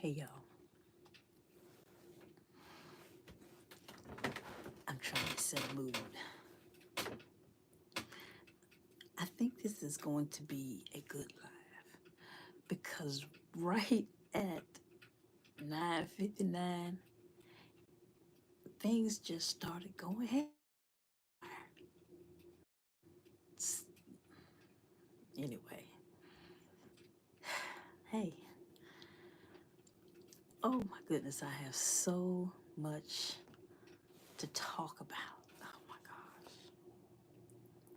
Hey y'all, I'm trying to set a mood. I think this is going to be a good live because right at 9:59, things just started going haywire. Anyway, hey, oh my goodness, I have so much to talk about. Oh my gosh,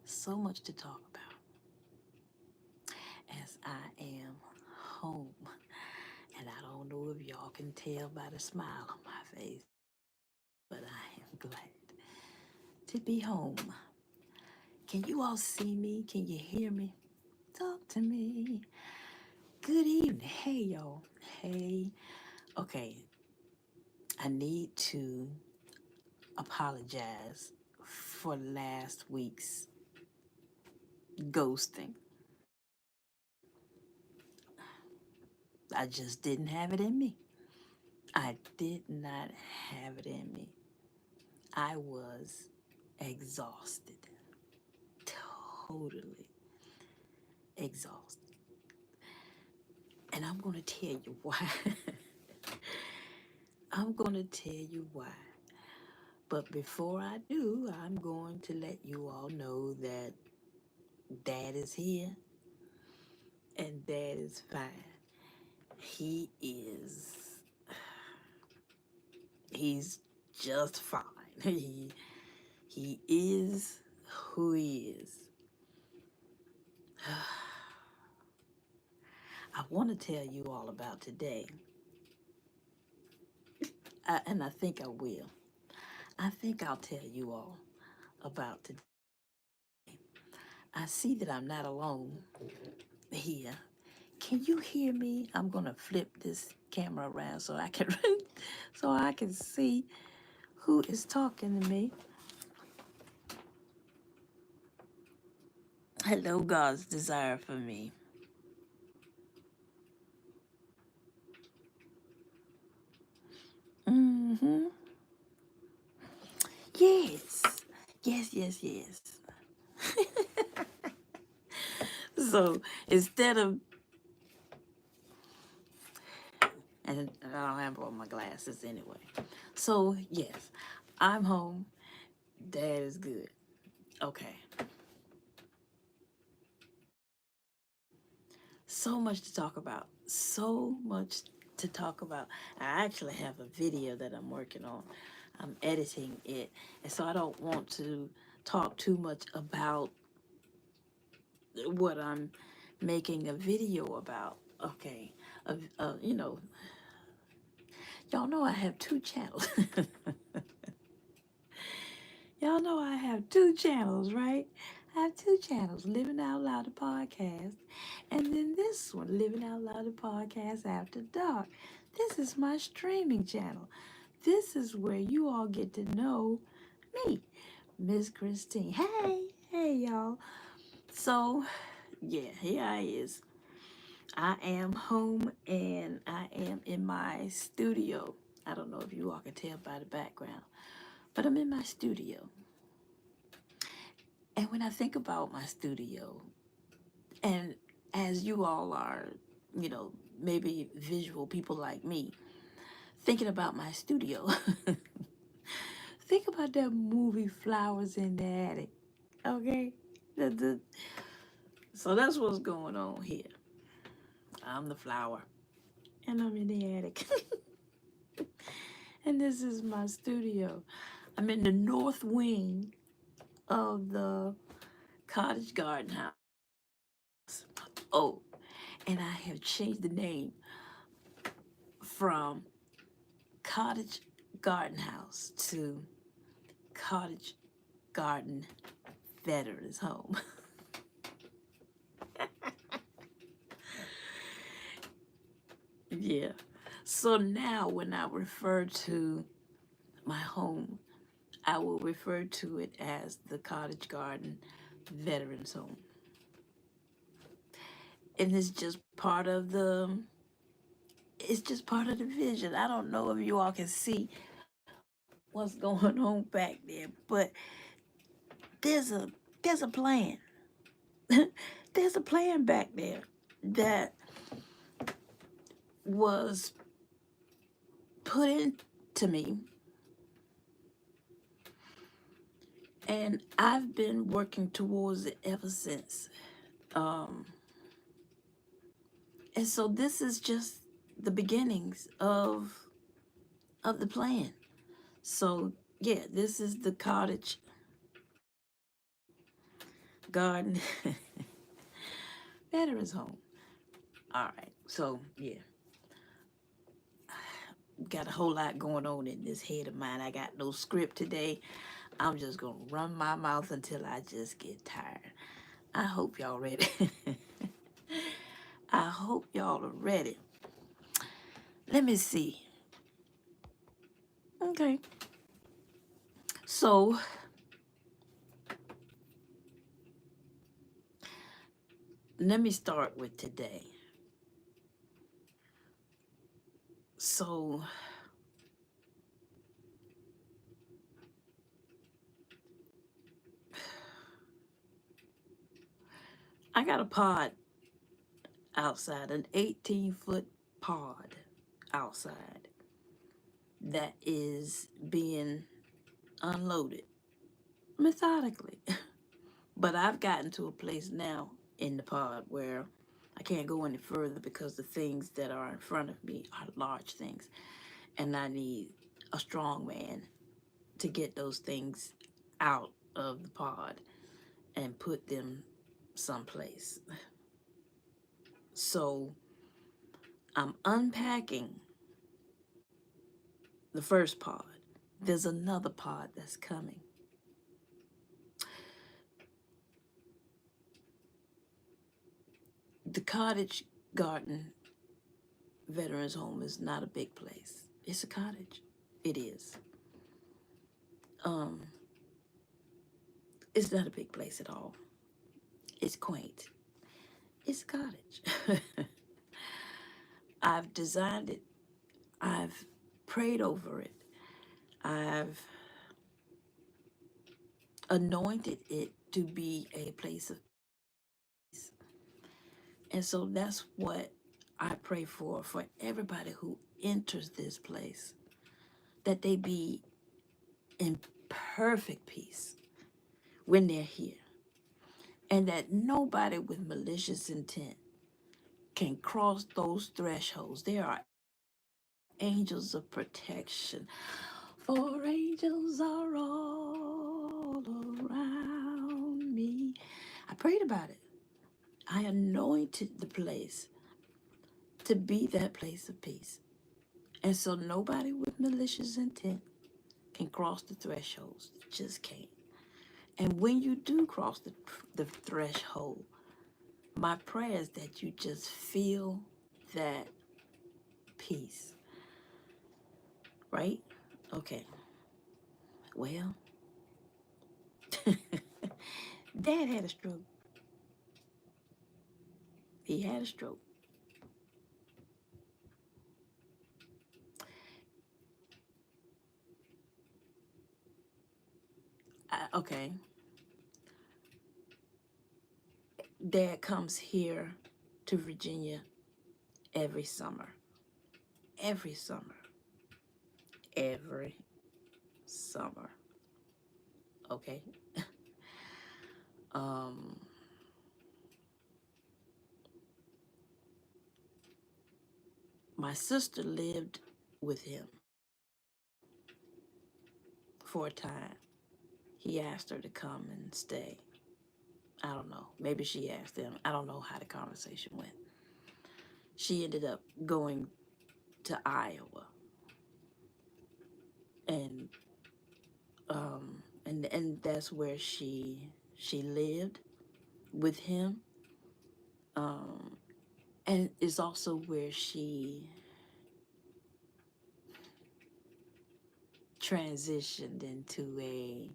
so much to talk about as I am home. And I don't know if y'all can tell by the smile on my face, but I am glad to be home. Can you all see me? Can you hear me? Talk to me. Good evening. Hey, y'all. Hey. Okay, I need to apologize for last week's ghosting. I just didn't have it in me. I did not have it in me. I was exhausted, totally exhausted. And I'm going to tell you why. I'm going to tell you why. But before I do, I'm going to let you all know that Dad is here and Dad is fine. He is, he's just fine. He is who he is. I want to tell you all about today, and I think I will. I think I'll tell you all about today. I see that I'm not alone here. Can you hear me? I'm gonna flip this camera around so I can so I can see who is talking to me. Hello, God's desire for me. Mm-hmm. Yes. Yes, yes, yes. So instead of and I don't have on my glasses anyway. So yes, I'm home. Dad is good. Okay. So much to talk about. So much to talk about. I actually have a video that I'm working on. I'm editing it. And so I don't want to talk too much about what I'm making a video about. Okay. You know, y'all know I have two channels. Y'all know I have two channels, right? I have two channels, Living Out Loud the podcast, and then this one, Living Out Loud the podcast after dark. This is my streaming channel. This is where you all get to know me, Miss Christine. Hey, hey, y'all. So, yeah, here I is. I am home and I am in my studio. I don't know if you all can tell by the background, but I'm in my studio. And when I think about my studio, and as you all are, you know, maybe visual people like me, thinking about my studio, think about that movie Flowers in the Attic, okay? So that's what's going on here. I'm the flower, and I'm in the attic. And this is my studio. I'm in the north wing of the cottage garden house. Oh, and I have changed the name from cottage garden house to Cottage Garden Veterans Home. Yeah. So now when I refer to my home, I will refer to it as the Cottage Garden Veterans Home. And it's just part of the vision. I don't know if you all can see what's going on back there, but there's a plan. There's a plan back there that was put into me, and I've been working towards it ever since. Um, and so this is just the beginnings of the plan. So yeah, this is the Cottage Garden Veterans Home. All right, so yeah, got a whole lot going on in this head of mine. I got no script today. I'm just gonna run my mouth until I just get tired. I hope y'all ready. I hope y'all are ready. Let me see. Okay. So let me start with today. So I got a pod outside, an 18-foot pod outside that is being unloaded methodically. But I've gotten to a place now in the pod where I can't go any further because the things that are in front of me are large things. And I need a strong man to get those things out of the pod and put them someplace. So I'm unpacking the first pod. There's another pod that's coming. The Cottage Garden Veterans Home is not a big place. It's a cottage. It is. Um, it's not a big place at all. It's quaint. It's a cottage. I've designed it. I've prayed over it. I've anointed it to be a place of peace. And so that's what I pray for everybody who enters this place, that they be in perfect peace when they're here, and that nobody with malicious intent can cross those thresholds. There are angels of protection, for angels are all around me. I prayed about it. I anointed the place to be that place of peace. And so nobody with malicious intent can cross the thresholds. Just can't. And when you do cross the threshold, my prayer is that you just feel that peace. Right? Okay. Well, Dad had a stroke. He had a stroke. Okay. Dad comes here to Virginia every summer. Every summer. Every summer. Okay. um my sister lived with him for a time. He asked her to come and stay. I don't know. Maybe she asked him. I don't know how the conversation went. She ended up going to Iowa. and and that's where she lived with him, um, and it's also where she transitioned into a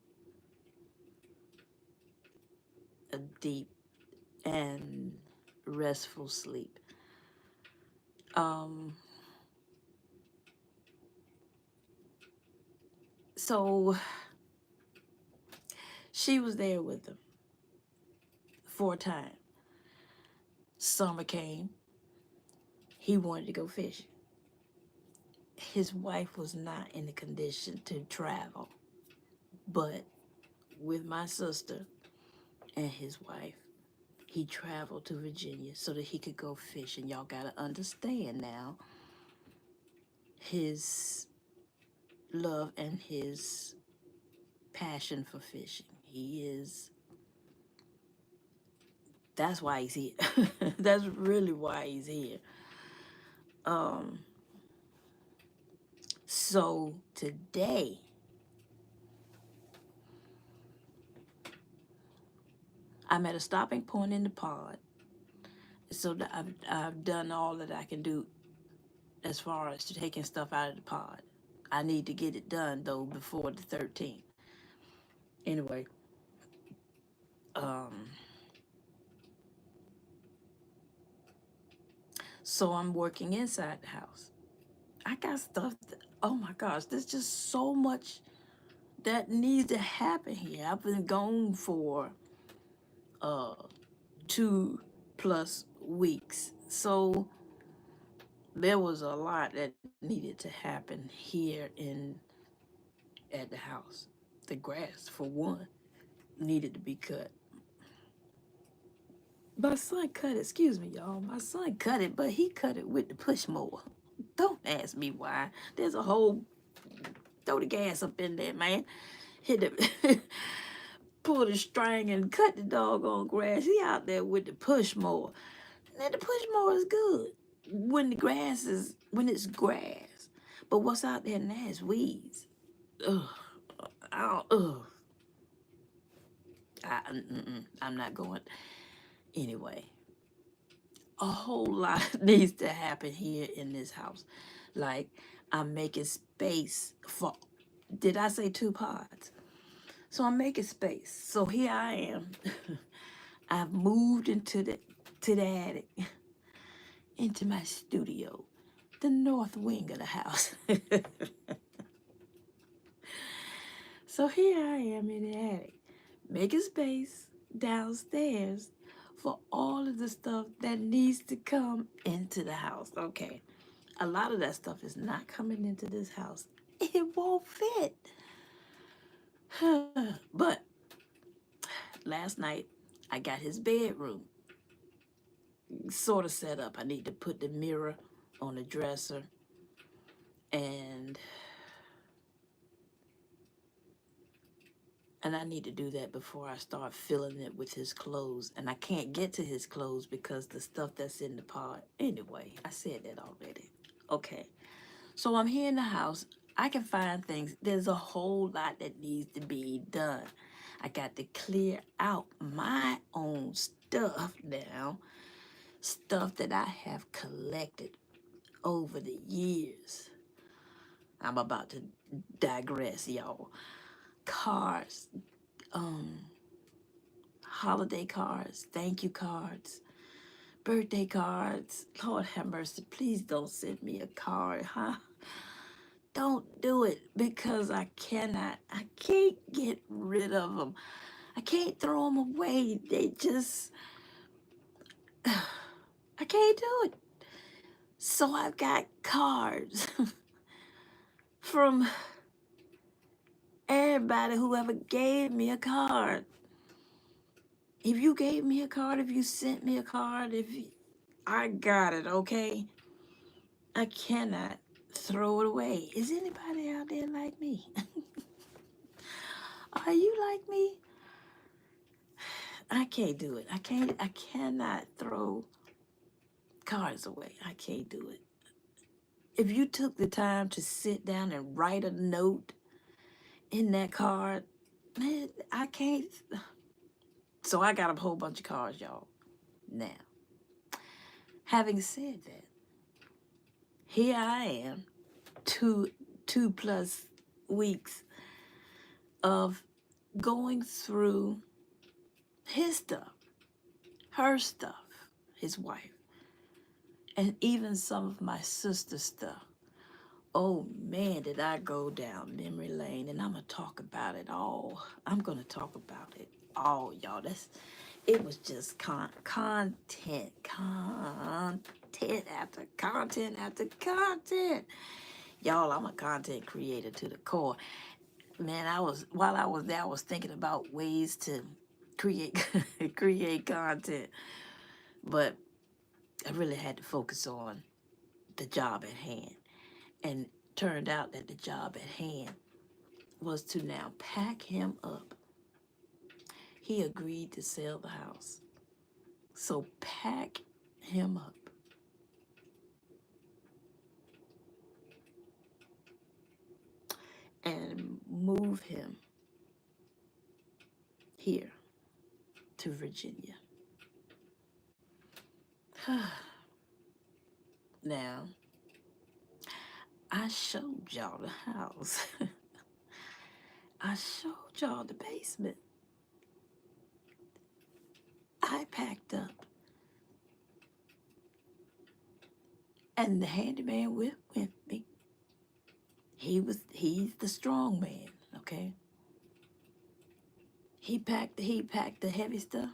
deep and restful sleep. Um, so she was there with him for a time. Summer came. He wanted to go fishing. His wife was not in the condition to travel, but with my sister and his wife, he traveled to Virginia so that he could go fishing. Y'all gotta understand now his love and his passion for fishing. That's why he's here. That's really why he's here. Um, so today, I'm at a stopping point in the pod. So that I've done all that I can do as far as taking stuff out of the pod. I need to get it done though before the 13th. Anyway, um, so I'm working inside the house. I got stuff. Oh my gosh, there's just so much that needs to happen here. I've been gone for uh 2+ weeks, so there was a lot that needed to happen here in at the house. The grass, for one, needed to be cut. My son cut it, excuse me, y'all. My son cut it, but he cut it with the push mower. Don't ask me why. There's a whole throw the gas up in there, man. Hit it, pull the string and cut the doggone grass. He out there with the push mower. Now the push mower is good when it's grass. But what's out there now is weeds. Ugh. Ugh. I'm not going. Anyway, a whole lot needs to happen here in this house. Like, I'm making space for, did I say 2 pods? So I'm making space. So here I am. I've moved to the attic, into my studio, the north wing of the house. So here I am in the attic, making space downstairs for all of the stuff that needs to come into the house. Okay, a lot of that stuff is not coming into this house. It won't fit. But last night, I got his bedroom sort of set up. I need to put the mirror on the dresser, and I need to do that before I start filling it with his clothes. And I can't get to his clothes because the stuff that's in the pod. Anyway, I said that already. Okay. So I'm here in the house. I can find things. There's a whole lot that needs to be done. I got to clear out my own stuff now. Stuff that I have collected over the years. I'm about to digress, y'all. Cards, holiday cards, thank you cards, birthday cards. Lord have mercy, please don't send me a card, huh? Don't do it, because I can't get rid of them. I can't throw them away. They just, I can't do it. So I've got cards from everybody who ever gave me a card. If you gave me a card, if you sent me a card, I got it, okay? I cannot throw it away. Is anybody out there like me? Are you like me? I can't do it. I cannot throw cards away. I can't do it. If you took the time to sit down and write a note in that card. Man, I can't. So I got a whole bunch of cards, y'all. Now, having said that, here I am, two plus weeks of going through his stuff, her stuff, his wife, and even some of my sister's stuff. Oh man, did I go down memory lane, and I'm gonna talk about it all. I'm gonna talk about it all, y'all. It was just content after content after content. Y'all, I'm a content creator to the core. Man, while I was there, I was thinking about ways to create create content, but I really had to focus on the job at hand. And turned out that the job at hand was to now pack him up. He agreed to sell the house. So pack him up and move him here to Virginia. Now, I showed y'all the house. I showed y'all the basement. I packed up. And the handyman went with me. He's the strong man, okay? He packed the heavy stuff.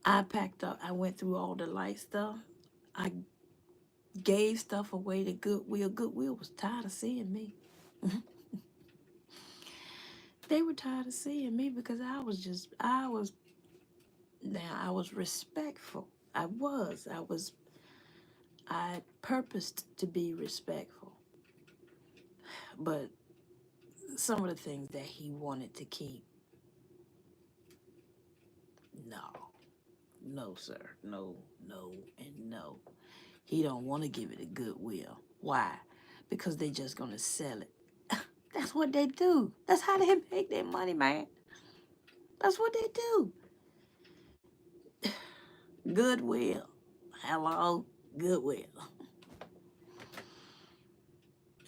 I packed up. I went through all the light stuff. I gave stuff away to Goodwill. Goodwill was tired of seeing me. They were tired of seeing me because I was respectful. I purposed to be respectful. But some of the things that he wanted to keep, no, sir. No, and no. He don't want to give it to Goodwill. Why? Because they just gonna sell it. That's what they do. That's how they make their money, man. That's what they do. Goodwill. Hello, Goodwill.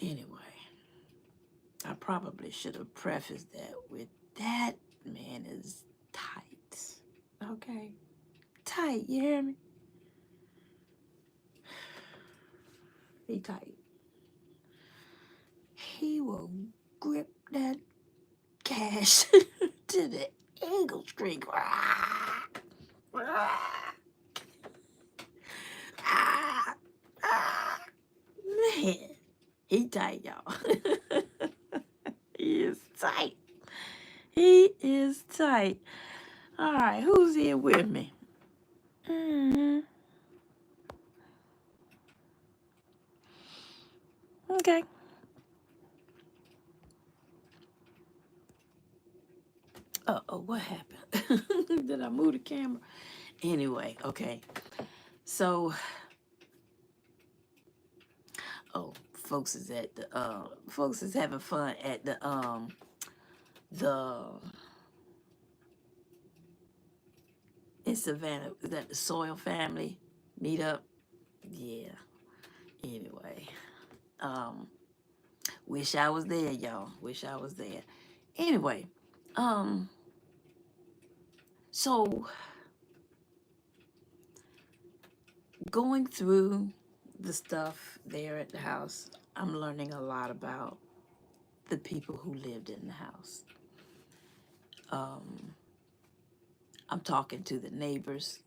Anyway, I probably should have prefaced that with that man is tight. Okay? Tight, you hear me? He tight. He will grip that cash to the eagle string. Man, he tight, y'all. He is tight. He is tight. All right, who's here with me? Okay. Uh-oh, what happened? Did I move the camera? Anyway, okay. So, folks is having fun at the in Savannah. Is that the Soil Family meetup? Yeah. Anyway, wish I was there, y'all. Wish I was there. Anyway, so going through the stuff there at the house, I'm learning a lot about the people who lived in the house. I'm talking to the neighbors.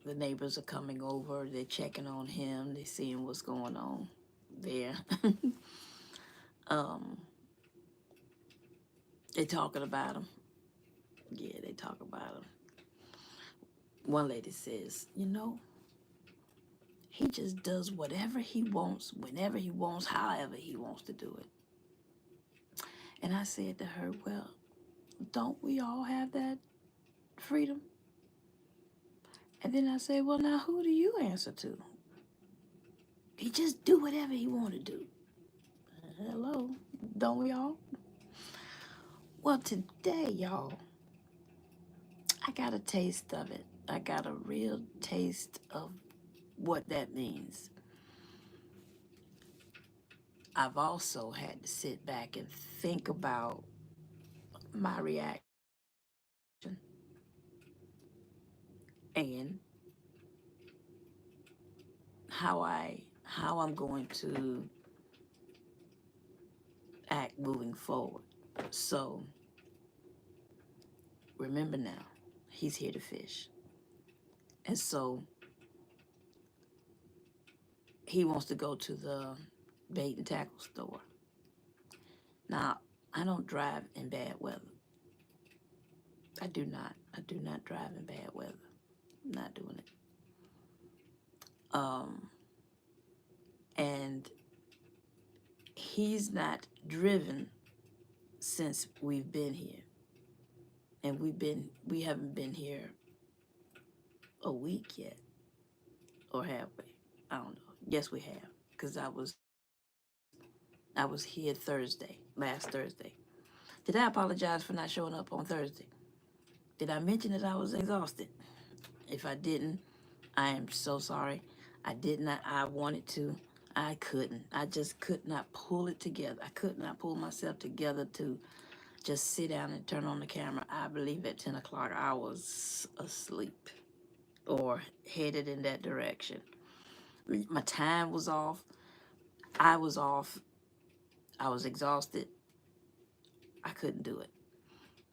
The neighbors are coming over. They're checking on him. They're seeing what's going on there. They're talking about him. Yeah, they talk about him. One lady says, he just does whatever he wants, whenever he wants, however he wants to do it. And I said to her, well, don't we all have that freedom? And then I said, well, now who do you answer to? He just do whatever he want to do. Hello, don't we all? Well, today, y'all, I got a taste of it. I got a real taste of what that means. I've also had to sit back and think about my reaction and how I'm going to act moving forward. So remember now, he's here to fish. And so he wants to go to the bait and tackle store. Now, I don't drive in bad weather. I do not. I do not drive in bad weather. I'm not doing it. Um, and he's not driven since we've been here. And we haven't been here a week yet. Or have we? I don't know. Yes, we have. Because I was here last Thursday. Did I apologize for not showing up on Thursday? Did I mention that I was exhausted? If I didn't, I am so sorry. I did not. I wanted to. I couldn't. I just could not pull it together. I could not pull myself together to just sit down and turn on the camera. I believe at 10 o'clock I was asleep or headed in that direction. My time was off. I was off. I was exhausted. I couldn't do it.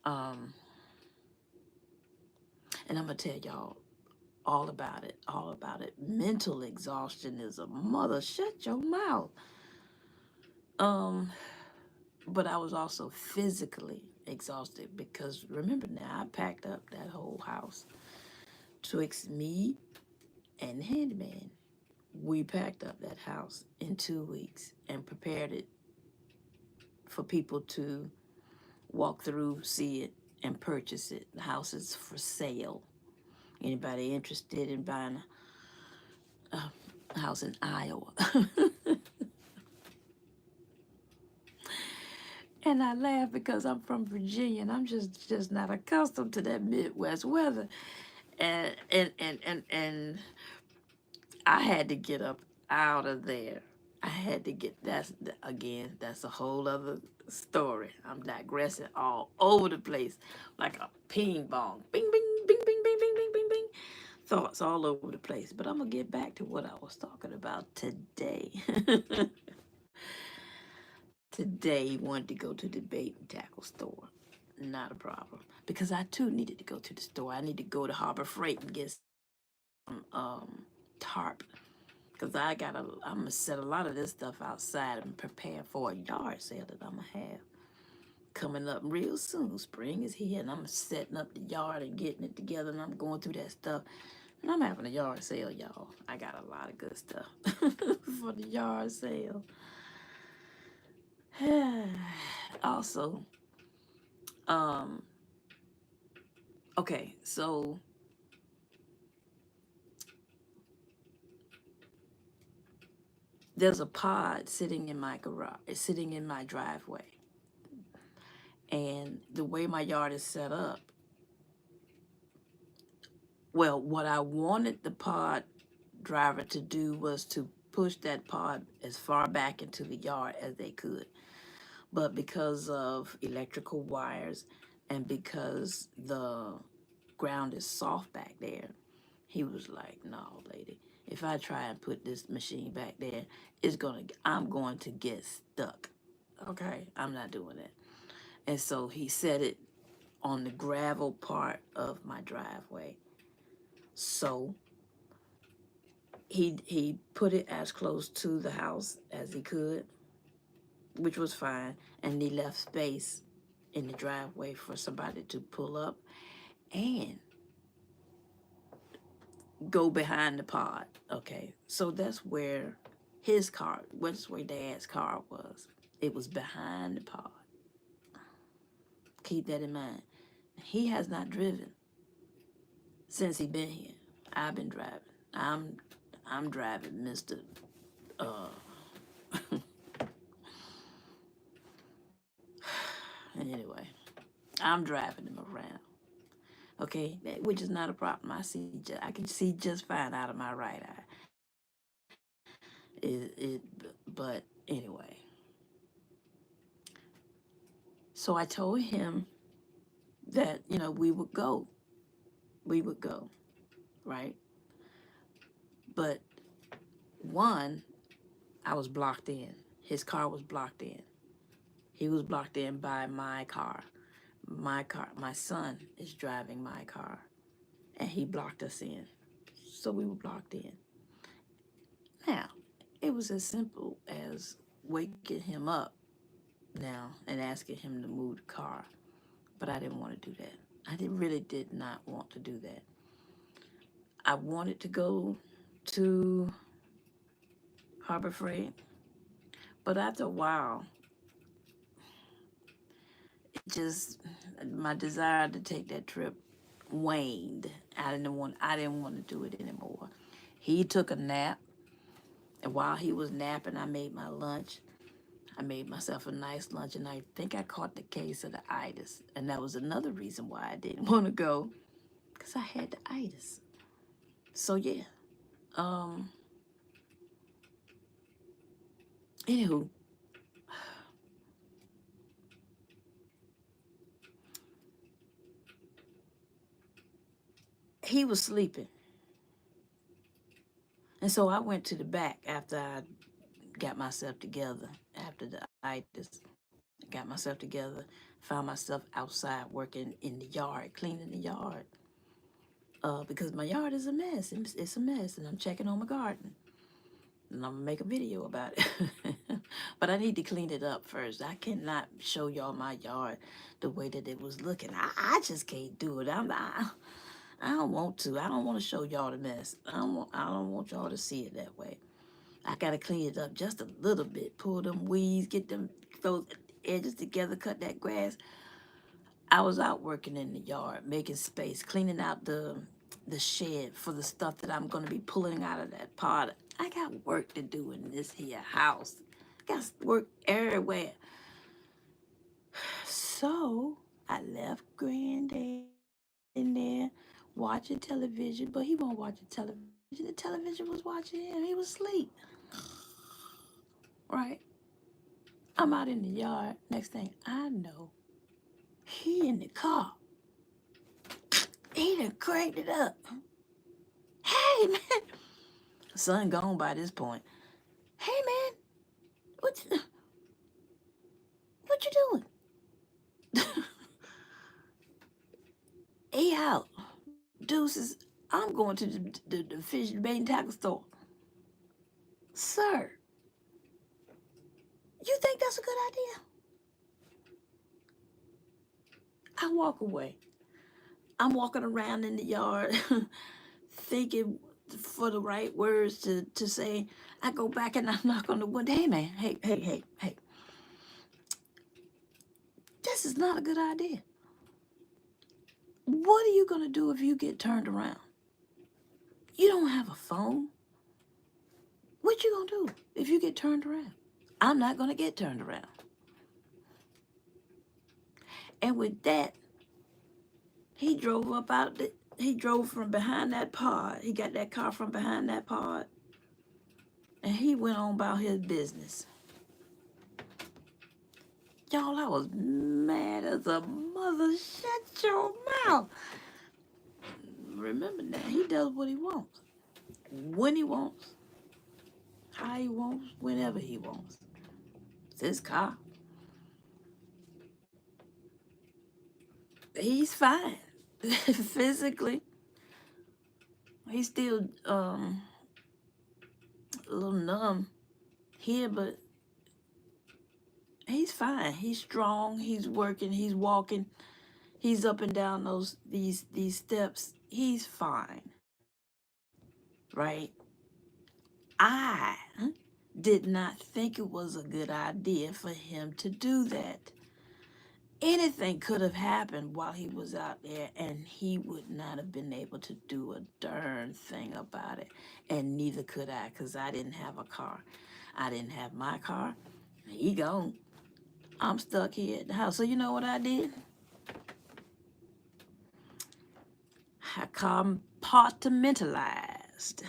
Um, and I'm going to tell y'all all about it. All about it. Mental exhaustion is a mother. Shut your mouth. But I was also physically exhausted because remember now, I packed up that whole house. Twixt me and Handyman, we packed up that house in 2 weeks and prepared it for people to walk through, see it, and purchase it. The house is for sale. Anybody interested in buying a house in Iowa? And I laugh because I'm from Virginia and I'm just not accustomed to that Midwest weather. And I had to get up out of there. I had to get that's a whole other story. I'm digressing all over the place like a ping pong. Bing bing bing bing bing bing bing bing bing. Thoughts all over the place. But I'm gonna get back to what I was talking about today. Today he wanted to go to the bait and tackle store. Not a problem. Because I too needed to go to the store. I need to go to Harbor Freight and get some tarp. Because I'm going to set a lot of this stuff outside and prepare for a yard sale that I'm going to have coming up real soon. Spring is here and I'm setting up the yard and getting it together and I'm going through that stuff. And I'm having a yard sale, y'all. I got a lot of good stuff for the yard sale. Also, okay, so there's a pod sitting in my garage, sitting in my driveway. And the way my yard is set up, well, what I wanted the pod driver to do was to push that pod as far back into the yard as they could. But because of electrical wires and because the ground is soft back there, he was like, no, lady, if I try and put this machine back there, I'm going to get stuck. Okay, I'm not doing it. And so he set it on the gravel part of my driveway. So he put it as close to the house as he could, which was fine, and he left space in the driveway for somebody to pull up and go behind the pod. Okay, so that's where that's where Dad's car was. It was behind the pod. Keep that in mind. He has not driven since he been here. I've been driving. I'm driving, Mr. anyway, I'm driving him around. Okay, which is not a problem. I can see just fine out of my right eye. But anyway, so I told him that we would go, right? But one, I was blocked in. His car was blocked in. He was blocked in by my car. My son is driving my car, and he blocked us in. So we were blocked in. Now, it was as simple as waking him up now and asking him to move the car. But I didn't want to do that. Really did not want to do that. I wanted to go to Harbor Freight, but after a while, my desire to take that trip waned. I didn't want to do it anymore. He took a nap, and while he was napping, I made my lunch. I made myself a nice lunch, and I think I caught the case of the itis, and that was another reason why I didn't want to go, because I had the itis. So yeah. Anywho, he was sleeping. And so I went to the back after I got myself together, after the itis. Got myself together, found myself outside working in the yard, cleaning the yard. Because my yard is a mess. It's a mess, and I'm checking on my garden. And I'm going to make a video about it. But I need to clean it up first. I cannot show y'all my yard the way that it was looking. I just can't do it. I don't want to. I don't want to show y'all the mess. I don't want y'all to see it that way. I gotta clean it up just a little bit. Pull them weeds, get those edges together, cut that grass. I was out working in the yard, making space, cleaning out the shed for the stuff that I'm gonna be pulling out of that pot. I got work to do in this here house. Got work everywhere. So I left Granddad in there watching television, but he won't watch the television. The television was watching him. He was asleep. Right? I'm out in the yard. Next thing I know, he in the car. He done cranked it up. Hey, man. Son gone by this point. Hey, man. What you doing? He out. Deuces, I'm going to the fish bait and tackle store. Sir, you think that's a good idea? I walk away. I'm walking around in the yard thinking for the right words to say. I go back and I knock on the window. Hey, man. Hey. This is not a good idea. What are you going to do if you get turned around? You don't have a phone. What you going to do if you get turned around? I'm not going to get turned around. And with that, he drove he drove from behind that pod. He got that car from behind that pod. And he went on about his business. Y'all, I was mad as a mother. Shut your mouth. Remember that. He does what he wants. When he wants. How he wants. Whenever he wants. It's his car. He's fine. Physically. He's still a little numb here, but he's fine. He's strong. He's working. He's walking. He's up and down these steps. He's fine. Right? I did not think it was a good idea for him to do that. Anything could have happened while he was out there, and he would not have been able to do a darn thing about it. And neither could I, because I didn't have a car. I didn't have my car. He gone. I'm stuck here at the house. So you know what I did? I compartmentalized.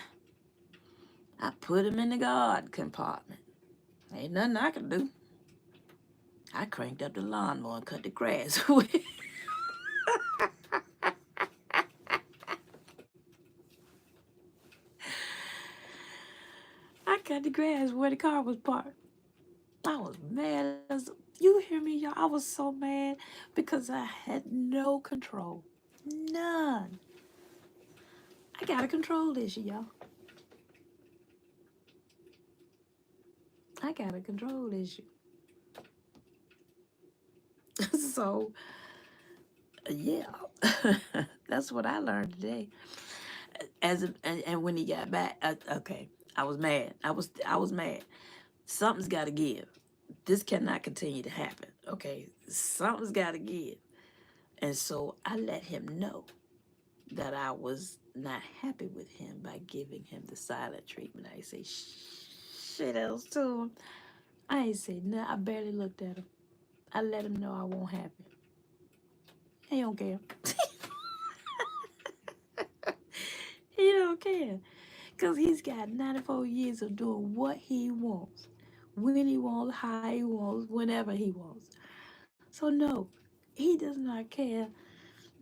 I put him in the guard compartment. Ain't nothing I can do. I cranked up the lawnmower and cut the grass. I cut the grass where the car was parked. I was mad as you hear me, y'all. I was so mad because I had no control. None. I got a control issue, y'all. I got a control issue. So yeah. That's what I learned today. And when he got back, okay, I was mad. I was mad. Something's got to give. This cannot continue to happen. Okay, something's got to give. And so I let him know that I was not happy with him by giving him the silent treatment. I say shit else to him. I ain't say nothing. I barely looked at him. I let him know I won't have it. He don't care. He don't care. Because he's got 94 years of doing what he wants, when he wants, how he wants, whenever he wants. So, no, he does not care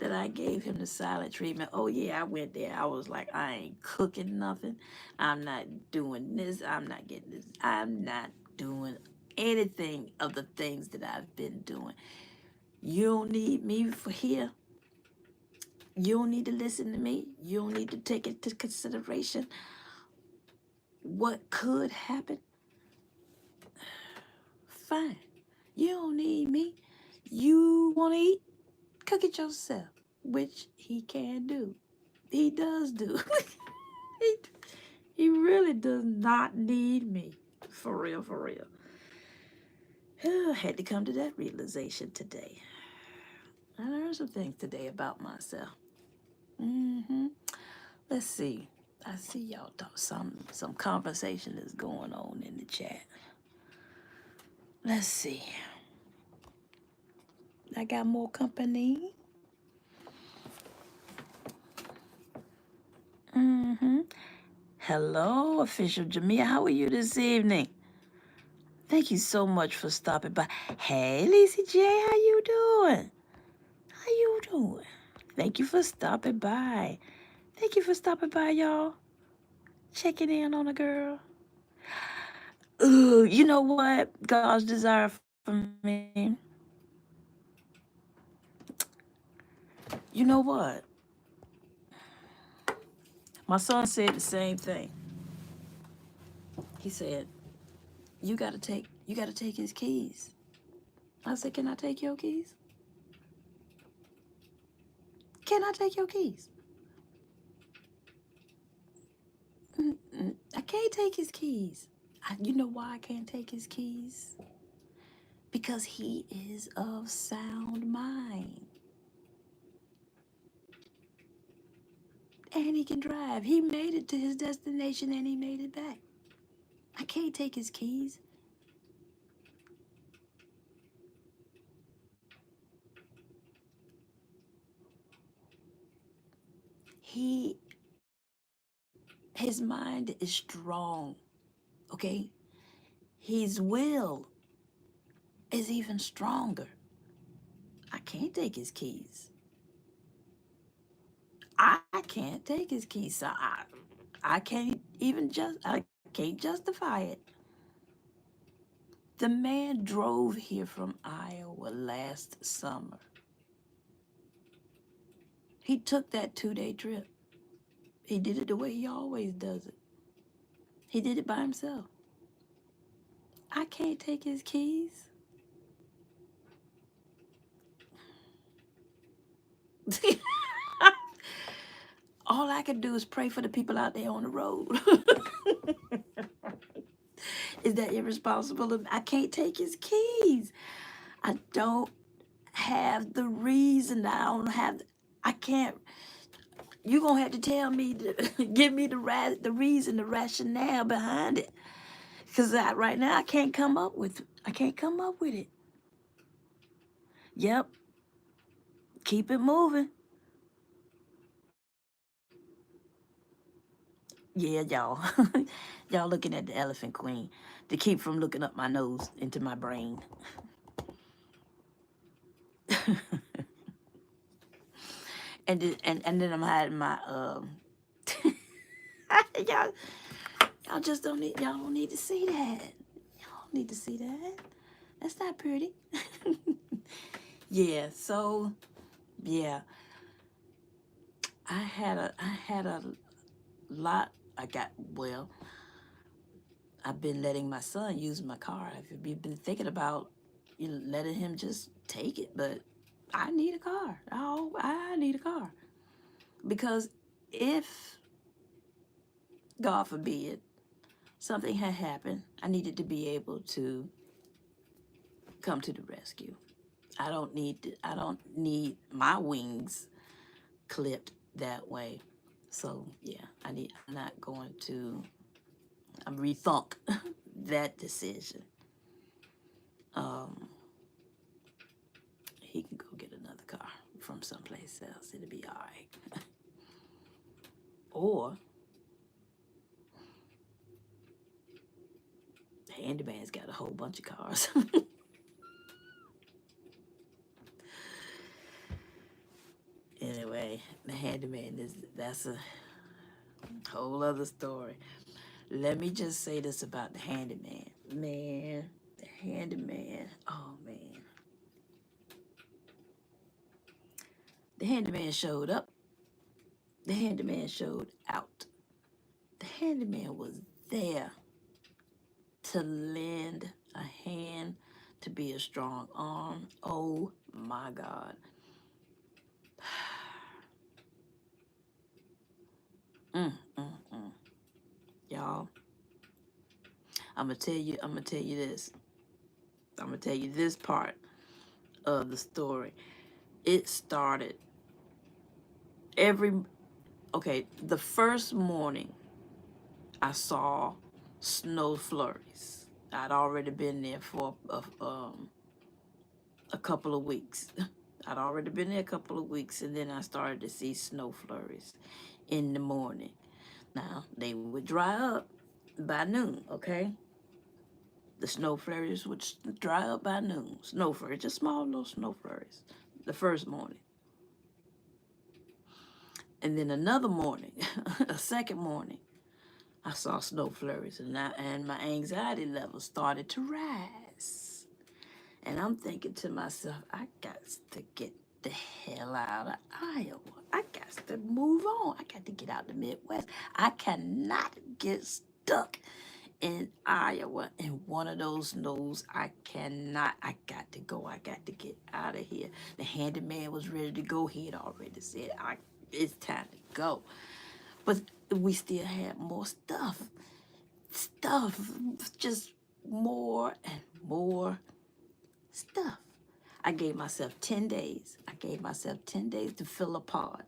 that I gave him the silent treatment. Oh, yeah, I went there. I was like, I ain't cooking nothing. I'm not doing this. I'm not getting this. I'm not doing anything of the things that I've been doing. You don't need me for here. You don't need to listen to me. You don't need to take into consideration what could happen. Fine. You don't need me. You want to eat? Cook it yourself, which he can do. He does do. he, he really does not need me. For real, for real. I had to come to that realization today. I learned some things today about myself. Let's see. I see y'all talk some conversation is going on in the chat. Let's see. I got more company. Hello, official Jamia. How are you this evening? Thank you so much for stopping by. Hey, Lisa J, how you doing? How you doing? Thank you for stopping by. Thank you for stopping by, y'all. Checking in on a girl. Ooh, you know what God's desire for me? You know what? My son said the same thing. He said, you gotta take his keys. I said, can I take your keys? Can I take your keys? I can't take his keys. You know why I can't take his keys? Because he is of sound mind. And he can drive. He made it to his destination and he made it back. I can't take his keys. His mind is strong, okay? His will is even stronger. I can't take his keys. I can't take his keys. So I can't I can't justify it. The man drove here from Iowa last summer. He took that 2-day trip. He did it the way he always does it. He did it by himself. I can't take his keys. All I can do is pray for the people out there on the road. Is that irresponsible? I can't take his keys. I don't have the reason. I can't. You're going to have to tell me, give me the reason, the rationale behind it. Because right now I can't come up with it. Yep, keep it moving. Yeah, y'all. Y'all looking at the Elephant Queen to keep from looking up my nose into my brain. And then I'm hiding my y'all y'all don't need to see that. Y'all don't need to see that. That's not pretty. Yeah, so yeah. I had a lot. I got well. I've been letting my son use my car. I've been thinking about letting him just take it, but I need a car. Oh, I need a car because if God forbid something had happened, I needed to be able to come to the rescue. I don't need my wings clipped that way. So yeah, I'm not going to rethunk that decision. Um, he can go get another car from someplace else. It'll be all right. Or the handyman's got a whole bunch of cars. Anyway, the handyman that's a whole other story. Let me just say this about the handyman. Man, the handyman. Oh man. The handyman showed up. The handyman showed out. The handyman was there to lend a hand, to be a strong arm. Oh my God. Mm, mm, mm. Y'all, I'm gonna tell you this. I'm gonna tell you this part of the story. It started every, okay, the first morning I saw snow flurries. I'd already been there for a couple of weeks. I'd already been there a couple of weeks, and then I started to see snow flurries in the morning. Now, they would dry up by noon, okay? The snow flurries would dry up by noon. Snow flurries, just small little snow flurries, the first morning. And then another morning, a second morning, I saw snow flurries, and my anxiety levels started to rise. And I'm thinking to myself, I got to get the hell out of Iowa. I got to move on. I got to get out the Midwest. I cannot get stuck in Iowa in one of those snows. I cannot. I got to go. I got to get out of here. The handyman was ready to go. He had already said, it's time to go. But we still had more stuff. Just more and more stuff. I gave myself 10 days. I gave myself 10 days to fill a pod,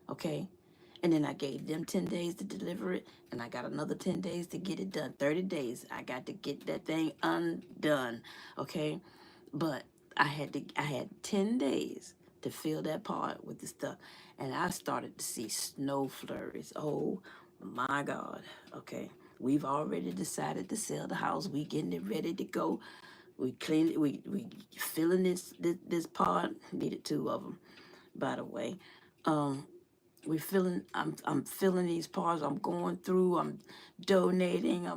okay? And then I gave them 10 days to deliver it, and I got another 10 days to get it done. 30 days. I got to get that thing undone, okay? But I had 10 days to fill that pod with the stuff, and I started to see snow flurries. Oh my God, okay? We've already decided to sell the house. We getting it ready to go. We clean it. We filling this pod. Needed two of them, by the way. Um, we filling. I'm filling these pods. I'm going through. I'm donating.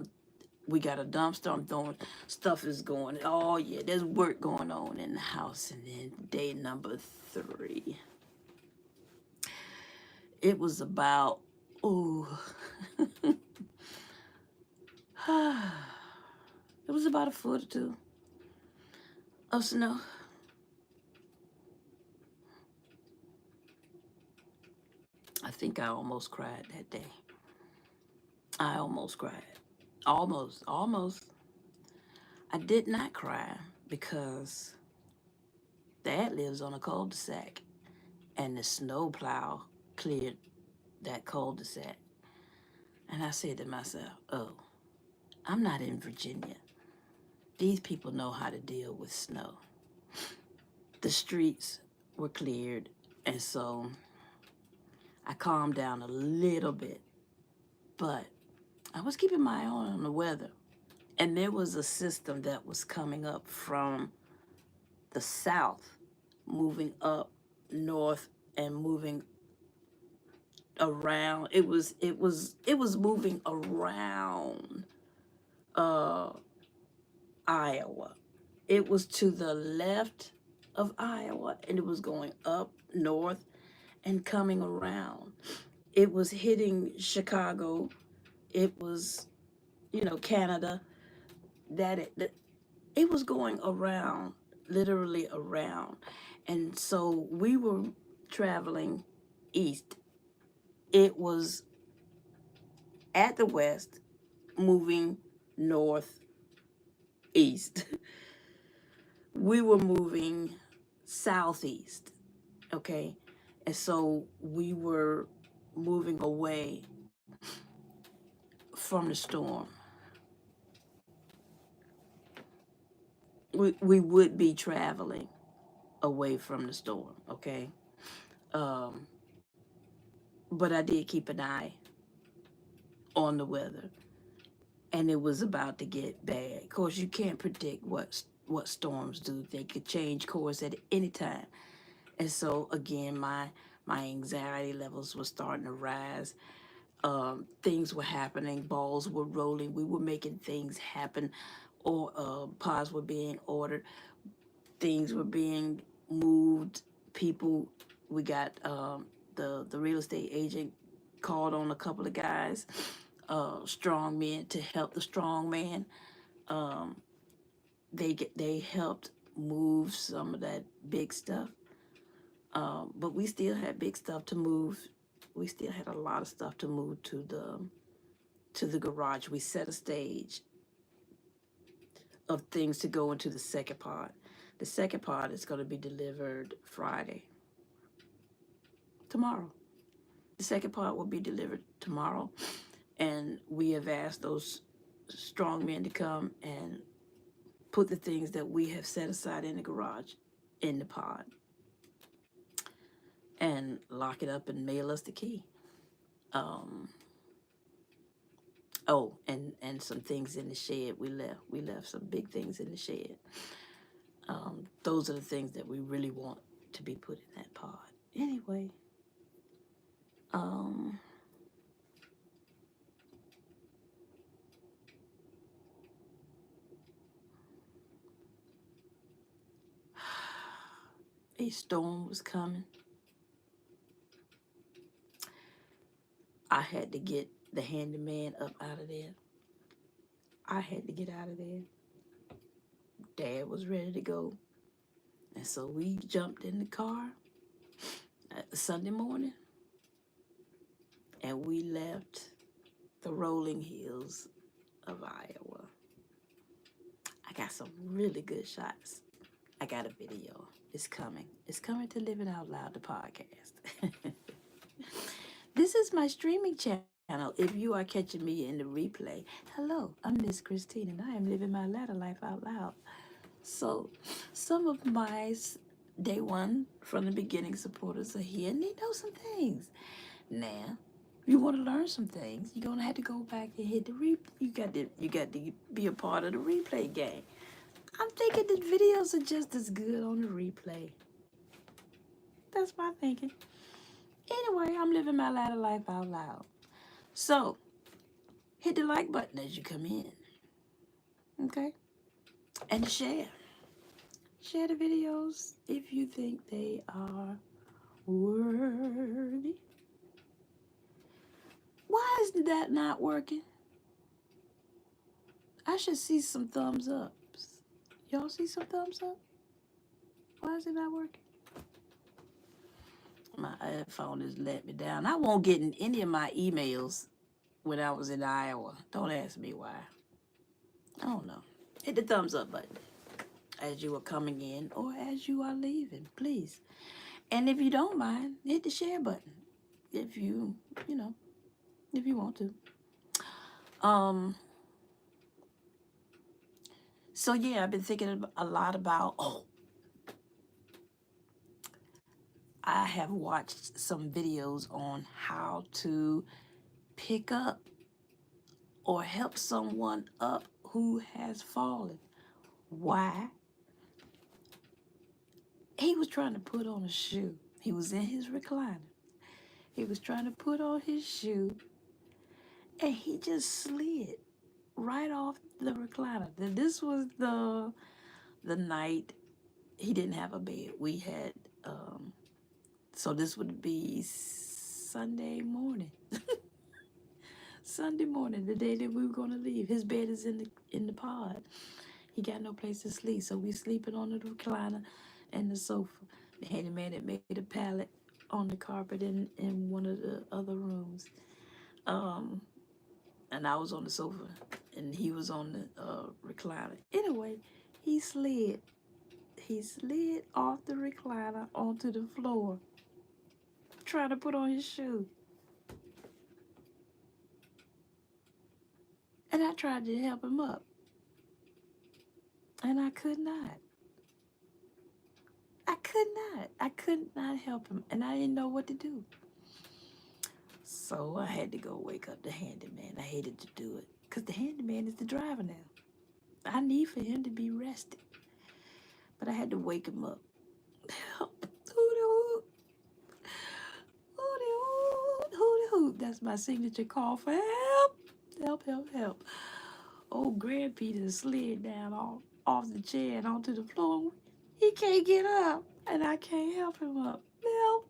We got a dumpster. I'm throwing stuff is going. Oh yeah, there's work going on in the house. And then day number 3. It was about it was about a foot or two of snow. I think I almost cried that day. I almost cried. Almost. I did not cry because Dad lives on a cul-de-sac and the snow plow cleared that cul-de-sac. And I said to myself, oh, I'm not in Virginia. These people know how to deal with snow. the streets were cleared, and so I calmed down a little bit. But I was keeping my eye on the weather, and there was a system that was coming up from the south, moving up north and moving around. It was moving around uh Iowa. It was to the left of Iowa, and it was going up north and coming around. It was hitting Chicago. It was, Canada. It was going around, literally around. And so we were traveling east. It was at the west, moving northeast. We were moving southeast, okay? And so we were moving away from the storm. We would be traveling away from the storm, okay? Um, but I did keep an eye on the weather, and it was about to get bad. Of course, you can't predict what storms do. They could change course at any time. And so again, my anxiety levels were starting to rise. Things were happening, balls were rolling, we were making things happen, or pods were being ordered, things were being moved, people. We got the real estate agent called on a couple of guys, strong men, to help the strong man. Um, they helped move some of that big stuff, but we still had big stuff to move. We still had a lot of stuff to move to the garage. We set a stage of things to go into the second part. The second part is going to be delivered Friday, tomorrow. The second part will be delivered tomorrow, and we have asked those strong men to come and put the things that we have set aside in the garage in the pod and lock it up and mail us the key. Um, oh, and some things in the shed we left. We left some big things in the shed. Those are the things that we really want to be put in that pod. Anyway, a storm was coming. I had to get the handyman up out of there. I had to get out of there. Dad was ready to go. And so we jumped in the car Sunday morning, and we left the rolling hills of Iowa. I got some really good shots. I got a video. It's coming. It's coming to Living Out Loud, the podcast. This is my streaming channel. If you are catching me in the replay, hello, I'm Miss Christine, and I am living my ladder life out loud. So, some of my day one from the beginning supporters are here, and they know some things. Now, if you want to learn some things, you're gonna have to go back and hit the You got to be a part of the replay game. I'm thinking the videos are just as good on the replay. That's my thinking. Anyway, I'm living my ladder life out loud. So, hit the like button as you come in. Okay? And share. Share the videos if you think they are worthy. Why is that not working? I should see some thumbs ups. Y'all see some thumbs up? Why is it not working? My iPhone has let me down. I won't get in any of my emails when I was in Iowa. Don't ask me why. I don't know. Hit the thumbs up button as you are coming in or as you are leaving, please. And if you don't mind, hit the share button if you want to. So yeah, I've been thinking a lot about, I have watched some videos on how to pick up or help someone up who has fallen. Why? He was trying to put on a shoe. He was in his recliner. He was trying to put on his shoe, and he just slid right off the recliner. Then this was the night he didn't have a bed. We had so this would be Sunday morning. Sunday morning, the day that we were gonna leave. His bed is in the pod. He got no place to sleep, so we sleeping on the recliner and the sofa. The handyman had made a pallet on the carpet in one of the other rooms. Um, and I was on the sofa, and he was on the recliner. Anyway, he slid. He slid off the recliner onto the floor, trying to put on his shoe. And I tried to help him up, and I could not. I could not. I could not help him, and I didn't know what to do. So I had to go wake up the handyman. I hated to do it because the handyman is the driver now. I need for him to be rested, but I had to wake him up. Help! Hooty hoot! Hooty hoot! Hooty hoot! That's my signature call for help! Help! Help! Help! Old Grand Peter slid down off the chair and onto the floor. He can't get up, and I can't help him up. Help!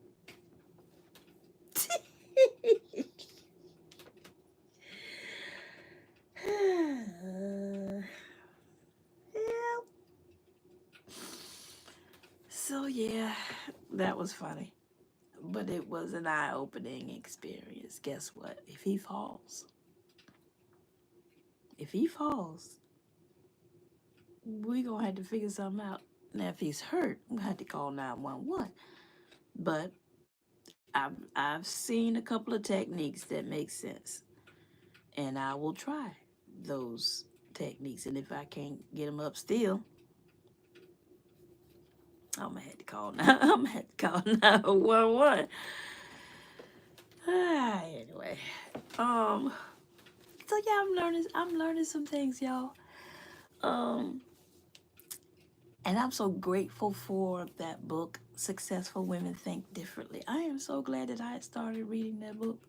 Help! So yeah, that was funny. But it was an eye-opening experience. Guess what? If he falls, we gonna have to figure something out. Now, if he's hurt, we have to call 911. But I've seen a couple of techniques that make sense, and I will try those techniques. And if I can't get him up still, I'm gonna have to call. I'm gonna have to call 911. Anyway, so yeah, I'm learning some things, y'all. And I'm so grateful for that book, Successful Women Think Differently. I am so glad that I had started reading that book.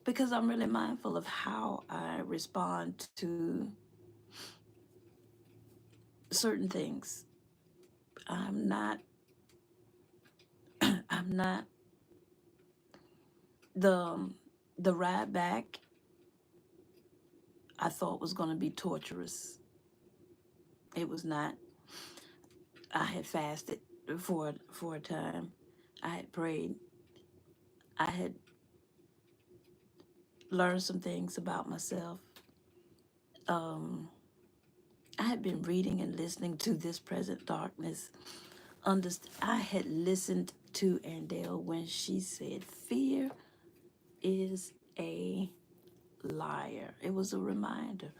Because I'm really mindful of how I respond to certain things. I'm not the ride back I thought was gonna be torturous. It was not. I had fasted for a time. I had prayed. I had learned some things about myself. I had been reading and listening to This Present Darkness. I had listened to Andale when she said, "Fear is a liar." It was a reminder.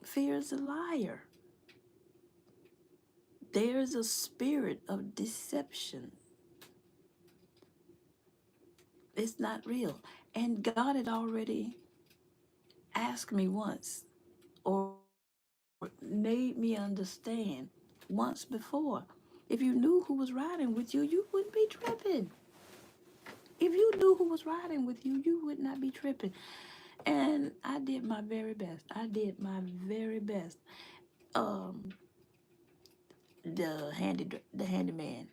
Fear is a liar. There's a spirit of deception. It's not real. And God had already asked me once, or made me understand once before. If you knew who was riding with you, you wouldn't be tripping. If you knew who was riding with you, you would not be tripping. And I did my very best. I did my very best. The handyman,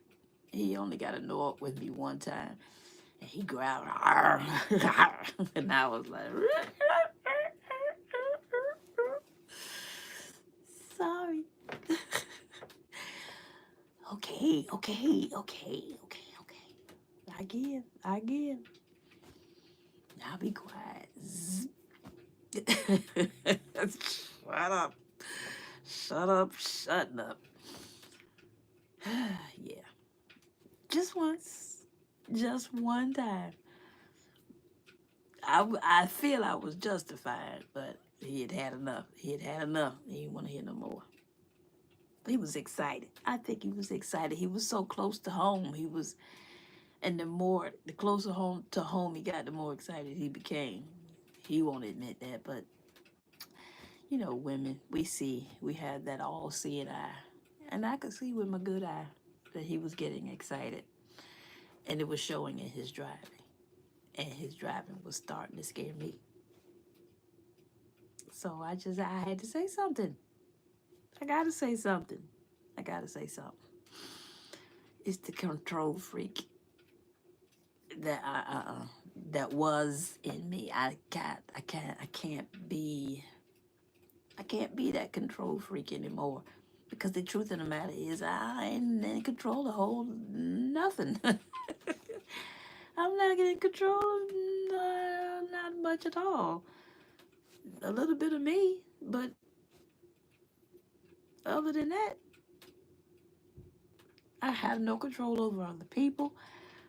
he only got annoyed with me one time, and he growled, and I was like, sorry. Okay. I give. Now be quiet. Shut up. Shutting up. Yeah. Just once. Just one time. I feel I was justified, but he had had enough. He didn't want to hear no more. He was excited. I think he was excited. He was so close to home. And the closer home to home he got, the more excited he became. He won't admit that, but women, we have that all-seeing eye, and I could see with my good eye that he was getting excited, and it was showing in his driving, and his driving was starting to scare me. So I had to say something. I gotta say something. I gotta say something. It's the control freak that that was in me. I can't be that control freak anymore. Because the truth of the matter is, I ain't in control of whole nothing. I'm not in control of not much at all. A little bit of me, but other than that, I have no control over other people.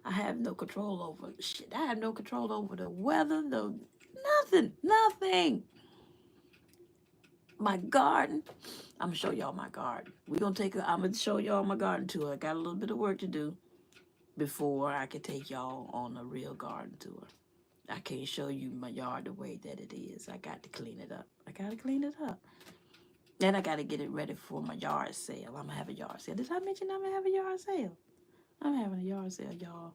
I have no control over shit. I have no control over the weather, nothing, nothing. My garden. I'm gonna show y'all my garden. I'm gonna show y'all my garden tour. I got a little bit of work to do before I can take y'all on a real garden tour. I can't show you my yard the way that it is. I got to clean it up. I gotta clean it up. Then I gotta get it ready for my yard sale. I'm gonna have a yard sale. Did I mention I'm gonna have a yard sale? I'm having a yard sale, y'all,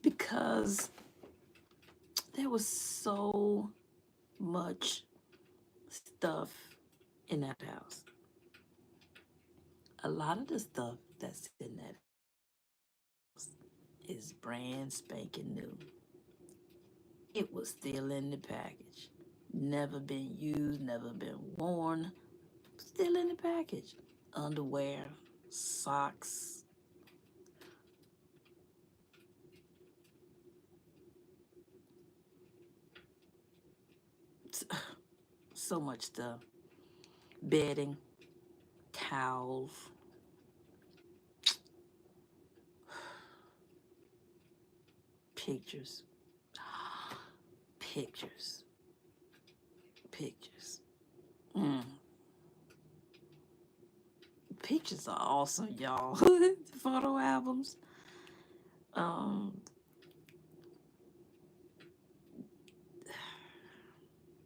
because there was so much stuff in that house. A lot of the stuff that's in that house is brand spanking new. It was still in the package. Never been used, never been worn. Still in the package. Underwear, socks. So much stuff. Bedding, towels. Pictures. Pictures. Pictures. Mm. Pictures are awesome, y'all. Photo albums. Um,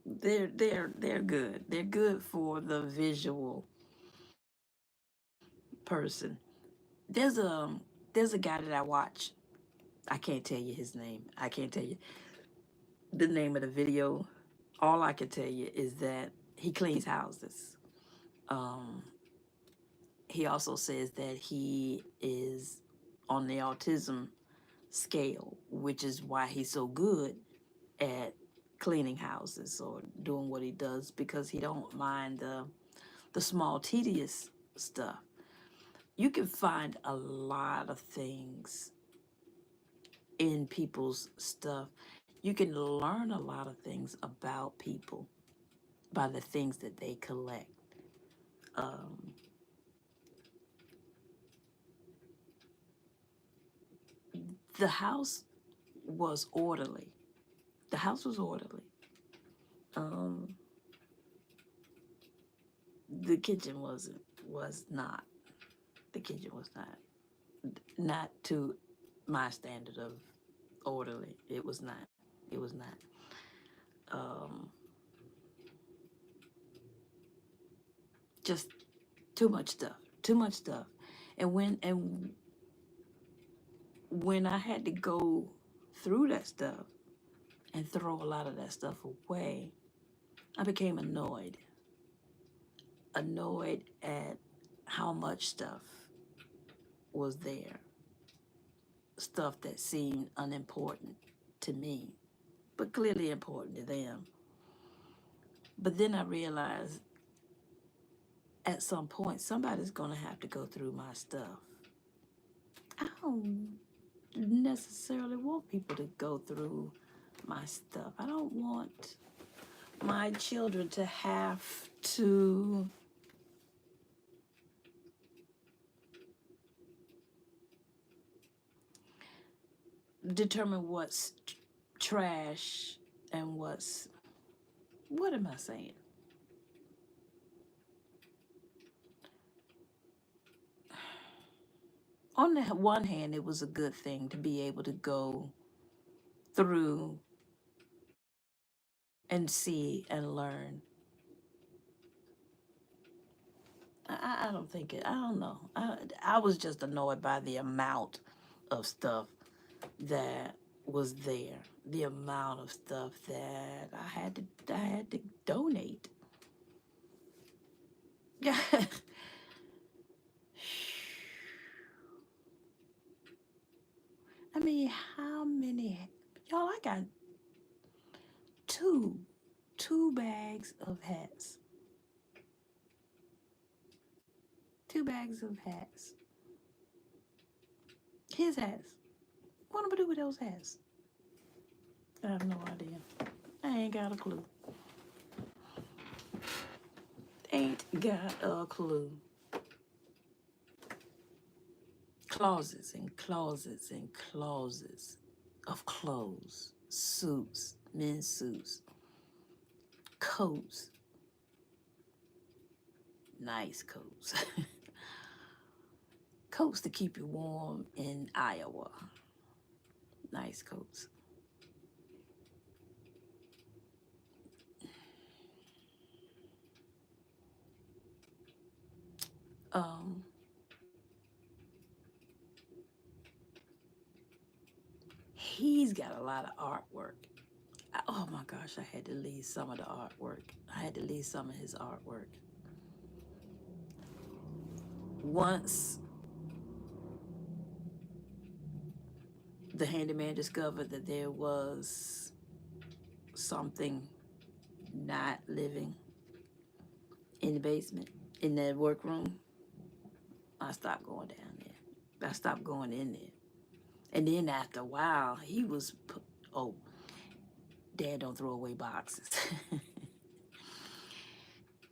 they're good. They're good for the visual person. There's a there's a guy that I watch. I can't tell you his name. I can't tell you the name of the video. All I can tell you is that he cleans houses. Um, he also says that he is on the autism scale, which is why he's so good at cleaning houses or doing what he does, because he don't mind the small tedious stuff. You can find a lot of things in people's stuff. You can learn a lot of things about people by the things that they collect. Um, the house was orderly. The house was orderly. Um, the kitchen was not. The kitchen was not to my standard of orderly. It was not. It was not. Um, just too much stuff. Too much stuff. And when I had to go through that stuff and throw a lot of that stuff away, I became annoyed. Annoyed at how much stuff was there. Stuff that seemed unimportant to me, but clearly important to them. But then I realized at some point somebody's gonna have to go through my stuff. I don't necessarily want people to go through my stuff. I don't want my children to have to determine what's trash and what am I saying? On the one hand, it was a good thing to be able to go through and see and learn. I don't think it, I don't know. I was just annoyed by the amount of stuff that was there, the amount of stuff that I had to donate. I mean, how many, y'all? I got two, two bags of hats, two bags of hats. His hats. What am I do with those hats? I have no idea. I ain't got a clue. Ain't got a clue. Closets and closets and closets of clothes, suits, men's suits, coats, nice coats, coats to keep you warm in Iowa, nice coats. Um, he's got a lot of artwork. Oh my gosh, I had to leave some of the artwork. I had to leave some of his artwork. Once the handyman discovered that there was something not living in the basement, in that workroom, I stopped going down there. I stopped going in there. And then after a while, he was, oh, Dad don't throw away boxes.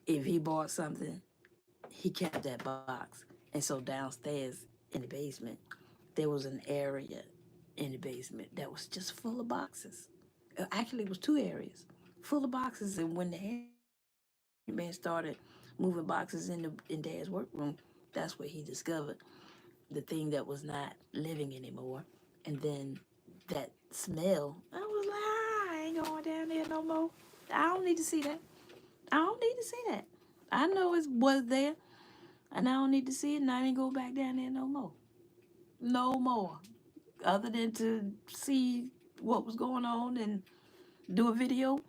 If he bought something, he kept that box. And so downstairs in the basement, there was an area in the basement that was just full of boxes. Actually, it was two areas full of boxes. And when the handyman started moving boxes in Dad's workroom, that's where he discovered the thing that was not living anymore. And then that smell, I was like, I ain't going down there no more. I don't need to see that. I don't need to see that. I know it was there, and I don't need to see it, and I ain't go back down there no more. No more. Other than to see what was going on and do a video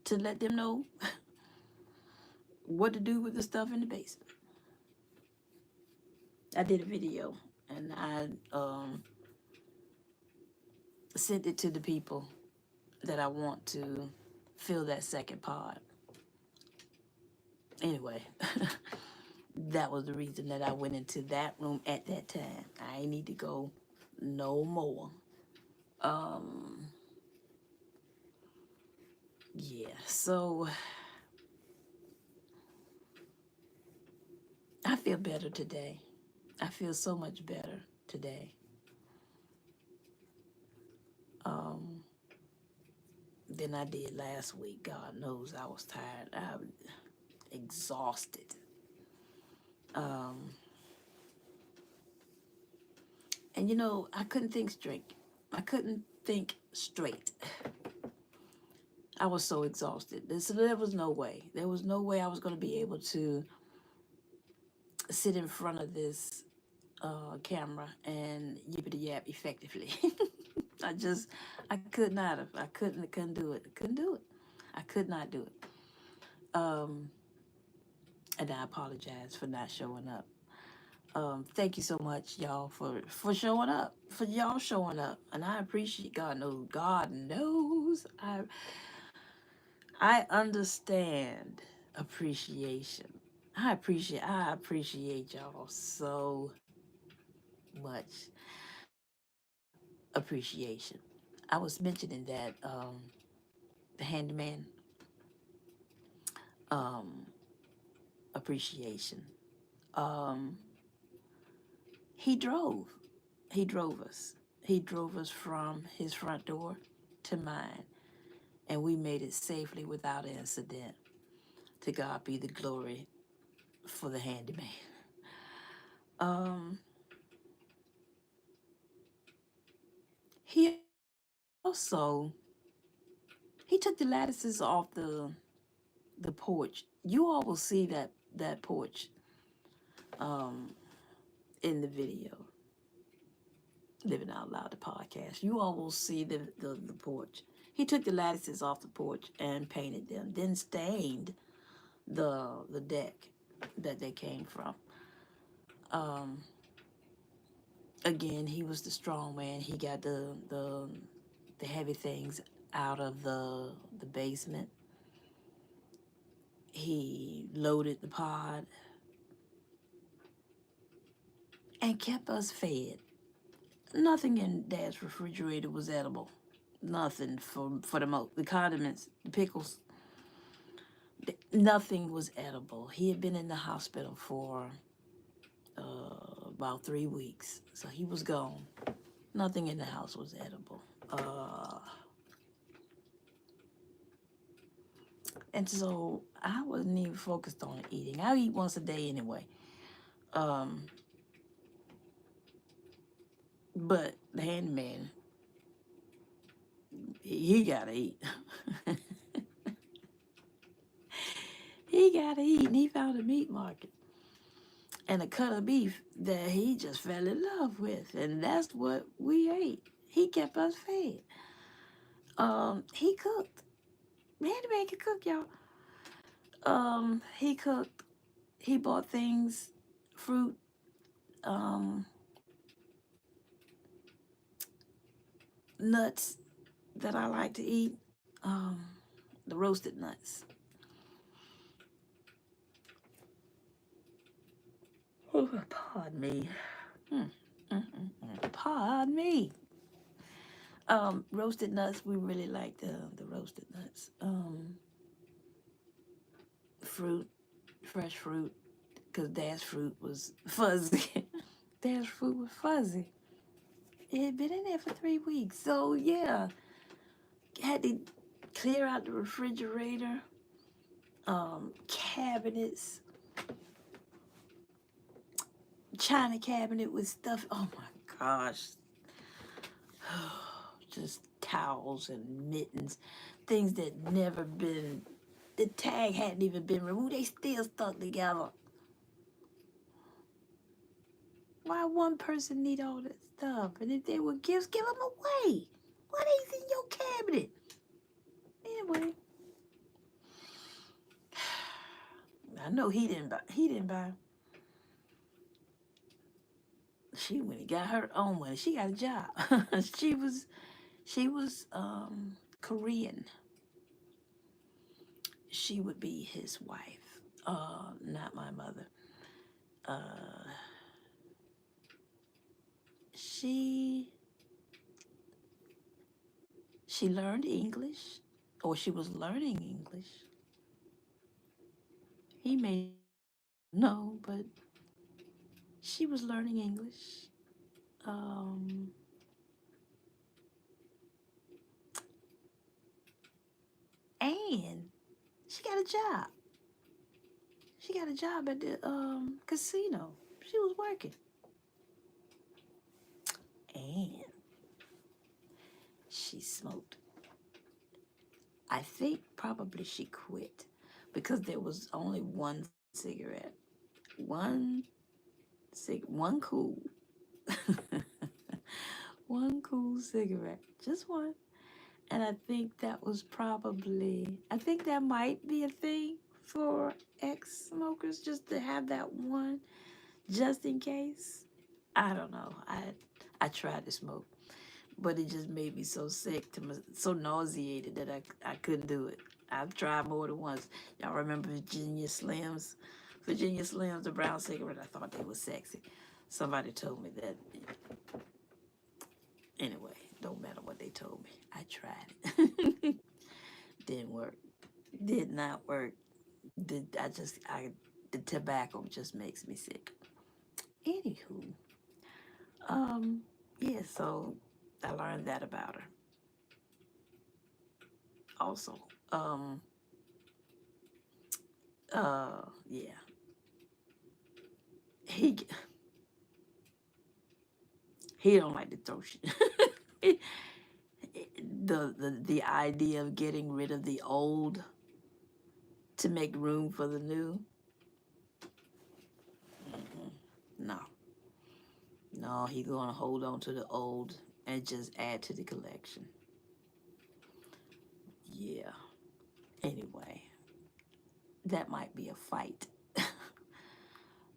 to let them know what to do with the stuff in the basement. I did a video, and I sent it to the people that I want to fill that second pod. Anyway, that was the reason that I went into that room at that time. I ain't need to go no more. Yeah, so I feel better today. I feel so much better today. Um, than I did last week. God knows I was tired. I'm exhausted. Um, and you know, I couldn't think straight. I couldn't think straight. I was so exhausted. There was no way. There was no way I was going to be able to sit in front of this camera and yippity yap effectively. I just, I could not have. I couldn't do it. I couldn't do it. I could not do it. Um, and I apologize for not showing up. Thank you so much, y'all, for showing up, for y'all showing up, and I appreciate. God knows, I understand appreciation. I appreciate y'all so much. Appreciation. I was mentioning that the handyman um, appreciation. Um, he drove. He drove us. He drove us from his front door to mine, and we made it safely without incident. To God be the glory for the handyman. Um, He also he took the lattices off the porch. You all will see that porch um in the video, Living Out Loud, the podcast. You all will see the porch. He took the lattices off the porch and painted them, then stained the deck that they came from. Um, Again, he was the strong man. He got the heavy things out of the basement. He loaded the pod and kept us fed. Nothing in Dad's refrigerator was edible. Nothing for the condiments, the pickles. Nothing was edible. He had been in the hospital for about 3 weeks, so he was gone. Nothing in the house was edible. And so I wasn't even focused on eating. I eat once a day anyway. Um, but the handyman, he gotta eat. He gotta eat, and he found a meat market and a cut of beef that he just fell in love with, and that's what we ate. He kept us fed. He cooked. The handyman could cook, y'all. He cooked. He bought things, fruit, um, nuts that I like to eat. Um, the roasted nuts. Oh, pardon me. Pardon me. Roasted nuts. We really like the roasted nuts. Fruit, fresh fruit, because Dad's fruit was fuzzy. Dad's fruit was fuzzy. It had been in there for 3 weeks, so yeah, had to clear out the refrigerator, cabinets, china cabinet with stuff. Oh my gosh. Just towels and mittens, things that never been, the tag hadn't even been removed. They still stuck together. Why one person need all that stuff? And if they were gifts, give them away. Why they in your cabinet? Anyway, I know he didn't buy. He didn't buy. She went and got her own money. She got a job. she was Korean. She would be his wife. Not my mother. Uh, she learned English, or she was learning English. He may know, but she was learning English. Um, and she got a job. She got a job at the casino. She was working. And she smoked. I think probably she quit because there was only one cigarette. One cool. One cool cigarette. Just one. And I think I think that might be a thing for ex-smokers, just to have that one, just in case. I don't know. I tried to smoke, but it just made me so sick, so nauseated that I couldn't do it. I've tried more than once. Y'all remember Virginia Slims? Virginia Slims, the brown cigarette. I thought they were sexy. Somebody told me that. Anyway, don't matter what they told me. I tried it. Didn't work. Did not work. The tobacco just makes me sick. Anywho, um, yeah. So I learned that about her. Also, yeah. He he don't like to throw shit. The idea of getting rid of the old to make room for the new. No, no, he's gonna hold on to the old and just add to the collection. Yeah. Anyway, that might be a fight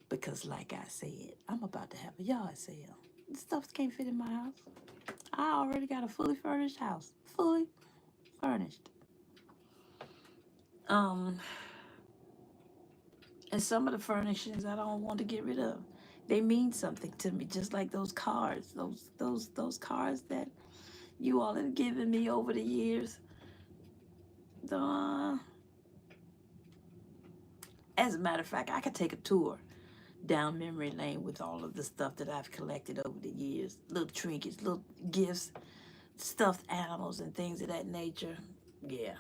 because, like I said, I'm about to have a yard sale. The stuff can't fit in my house. I already got a fully furnished house, fully furnished. Um, and some of the furnishings I don't want to get rid of. They mean something to me, just like those cards, those cards that you all have given me over the years. Uh, as a matter of fact, I could take a tour down memory lane with all of the stuff that I've collected over the years. Little trinkets, little gifts, stuffed animals, and things of that nature. Yeah,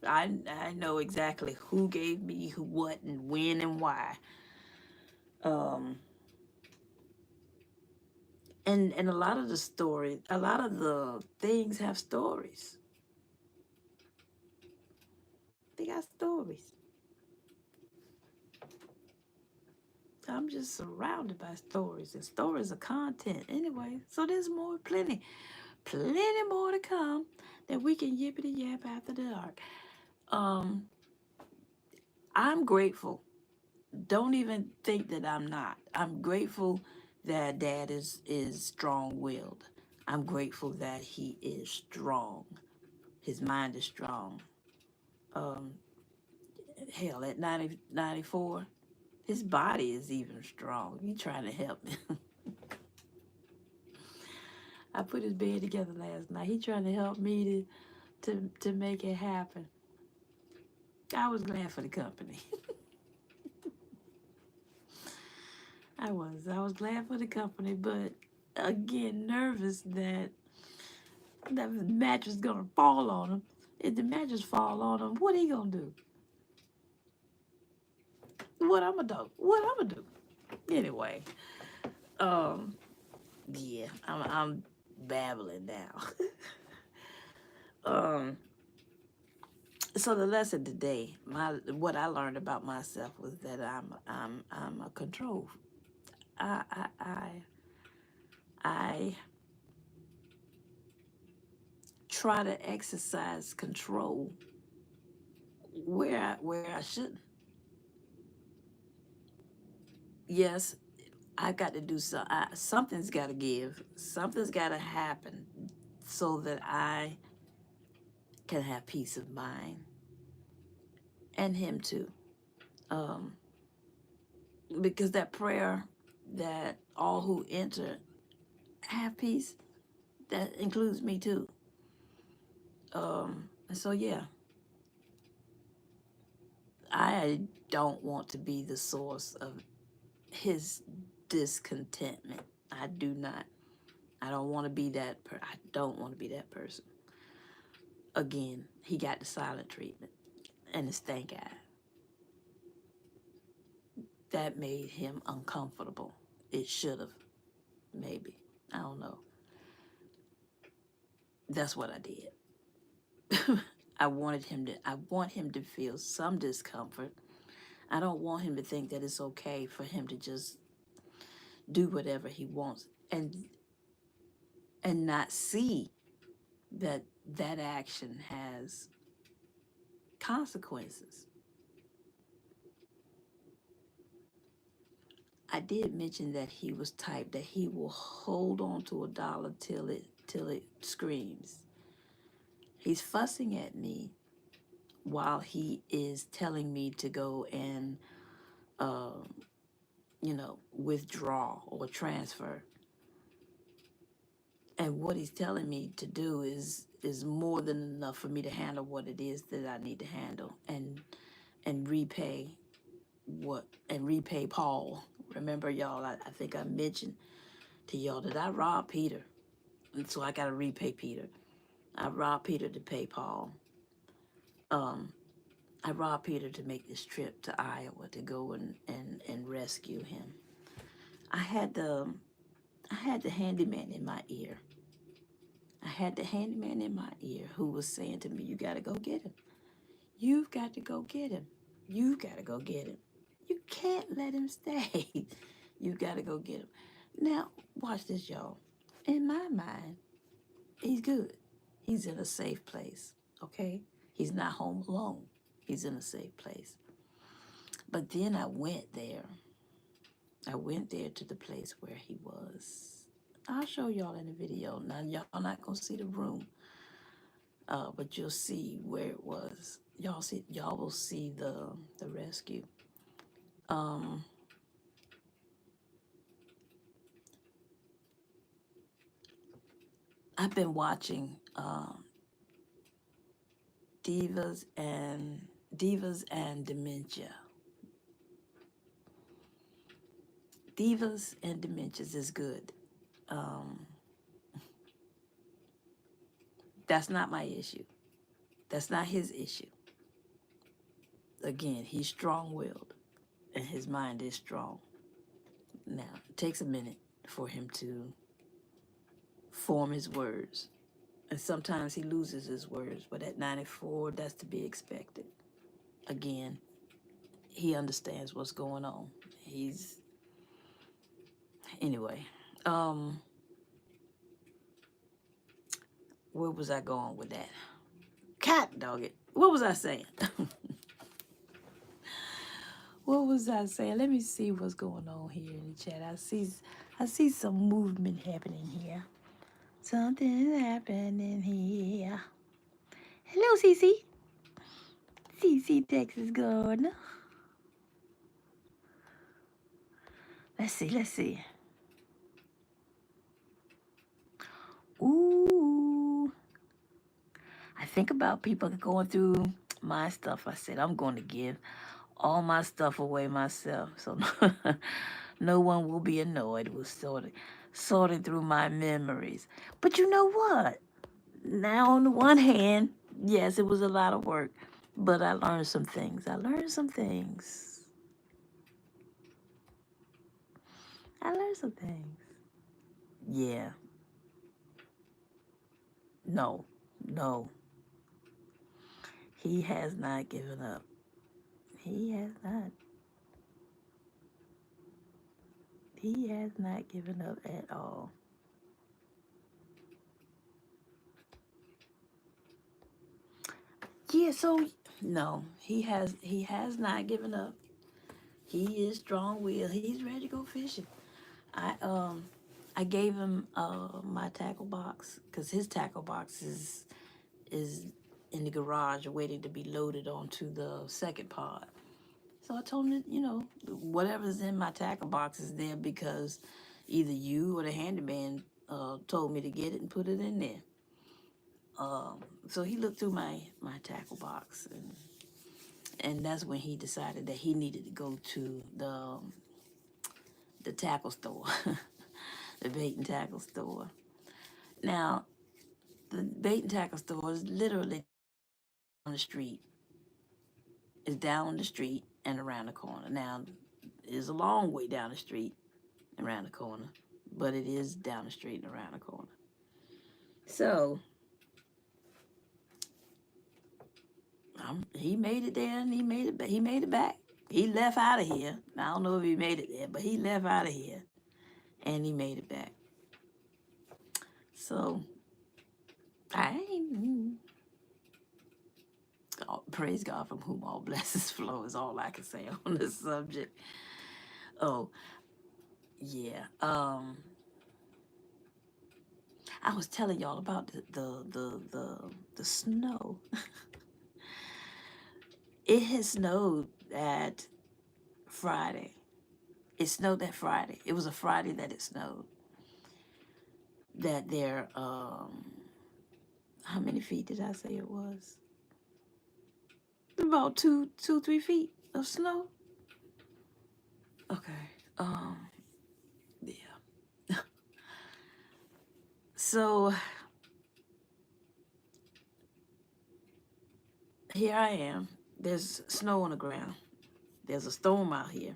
I know exactly who gave me who, what, and when, and why. Um, and a lot of the story, a lot of the things have stories. They got stories. I'm just surrounded by stories, and stories are content anyway. So there's more, plenty more to come that we can yippity yap after dark. Um, I'm grateful. Don't even think that I'm not. I'm grateful that Dad is strong willed. I'm grateful that he is strong. His mind is strong. Um, hell, at 94, his body is even strong. He trying to help me. I put his bed together last night. He trying to help me to make it happen. I was glad for the company. I was glad for the company, but again, nervous that the mattress gonna fall on him. If the mattress fall on him, what he gonna do? What I'm gonna do? What I'm gonna do? Anyway, um, yeah, I'm babbling now. um, so the lesson today, what I learned about myself was that I'm a control. I I I I try to exercise control where I shouldn't. Yes, I got to do something's got to give. Something's got to happen so that I can have peace of mind and him too. Um, because that prayer that all who enter have peace, that includes me too. And so yeah, I don't want to be the source of his discontentment. I do not. I don't want to be I don't want to be that person. Again, he got the silent treatment and the stank eye. That made him uncomfortable. It should have, maybe. I don't know. That's what I did. I want him to feel some discomfort. I don't want him to think that it's okay for him to just do whatever he wants and not see that that action has consequences. I did mention that he was type that he will hold on to a dollar till it screams. He's fussing at me while he is telling me to go and um, withdraw or transfer. And what he's telling me to do is more than enough for me to handle what it is that I need to handle and repay Paul. Remember, y'all, I think I mentioned to y'all that I robbed Peter. And so I got to repay Peter. I robbed Peter to pay Paul. Um, I robbed Peter to make this trip to Iowa to go and rescue him. I had the handyman in my ear. I had the handyman in my ear who was saying to me, "You got to go get him. You've got to go get him. You've got to go get him. You can't let him stay. You got to go get him." Now, watch this, y'all. In my mind, he's good. He's in a safe place, okay? He's not home alone. He's in a safe place. But then I went there. I went there to the place where he was. I'll show y'all in the video. Now, y'all not going to see the room, but you'll see where it was. Y'all will see the rescue. I've been watching Divas and Dementia. Divas and Dementias is good. That's not my issue. That's not his issue. Again, he's strong-willed, and his mind is strong. Now, it takes a minute for him to form his words. And sometimes he loses his words, but at 94, that's to be expected. Again, he understands what's going on. Anyway, where was I going with that? Cat dog it. What was I saying? What was I saying? Let me see what's going on here in the chat. I see some movement happening here. Something happening here. Hello, Cece. Cece, Texas Gardener. Let's see. Ooh. I think about people going through my stuff. I said, I'm going to give all my stuff away myself, so no one will be annoyed with sorting through my memories. But you know what? Now, on the one hand, yes, it was a lot of work, but I learned some things. Yeah. No. He has not given up. He has not. He has not given up at all. Yeah, so no, he has not given up. He is strong-willed. He's ready to go fishing. I gave him my tackle box because his tackle box is in the garage waiting to be loaded onto the second pod. So I told him that, whatever's in my tackle box is there because either you or the handyman told me to get it and put it in there. So he looked through my tackle box, and that's when he decided that he needed to go to the tackle store, the bait and tackle store. Now, the bait and tackle store is literally on the street. It's down the street and around the corner. Now, it's a long way down the street and around the corner, but it is down the street and around the corner. So he made it there, and he made it back. He left out of here. I don't know if he made it there, but he left out of here, and he made it back. So praise God from whom all blessings flow is all I can say on this subject. Oh, yeah. I was telling y'all about the snow. It has snowed that Friday. It snowed that Friday. It was a Friday that it snowed. That there, how many feet did I say it was? About 3 feet of snow. Okay. Yeah. So here I am. There's snow on the ground. There's a storm out here.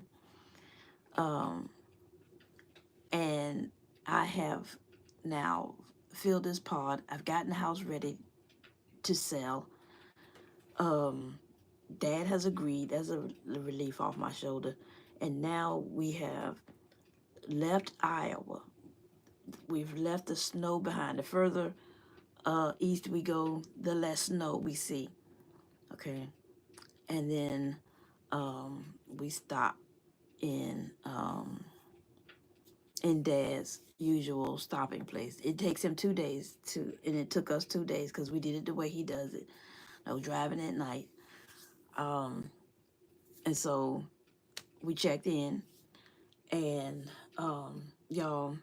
And I have now fill this pod. I've gotten the house ready to sell. Um, Dad has agreed. That's a relief off my shoulder. And now we have left Iowa. We've left the snow behind. The further east we go, the less snow we see. Okay. And then we stop in Dad's usual stopping place. It takes him 2 days to, and it took us 2 days because we did it the way he does it. No driving at night. And so we checked in, and y'all,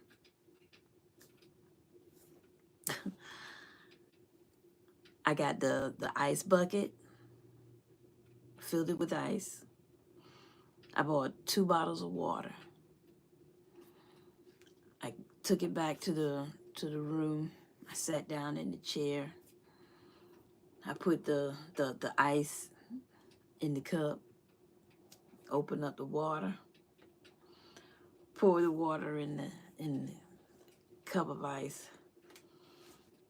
I got the ice bucket, filled it with ice. I bought 2 bottles of water. I took it back to the room. I sat down in the chair. I put the ice in the cup, opened up the water, poured the water in the cup of ice,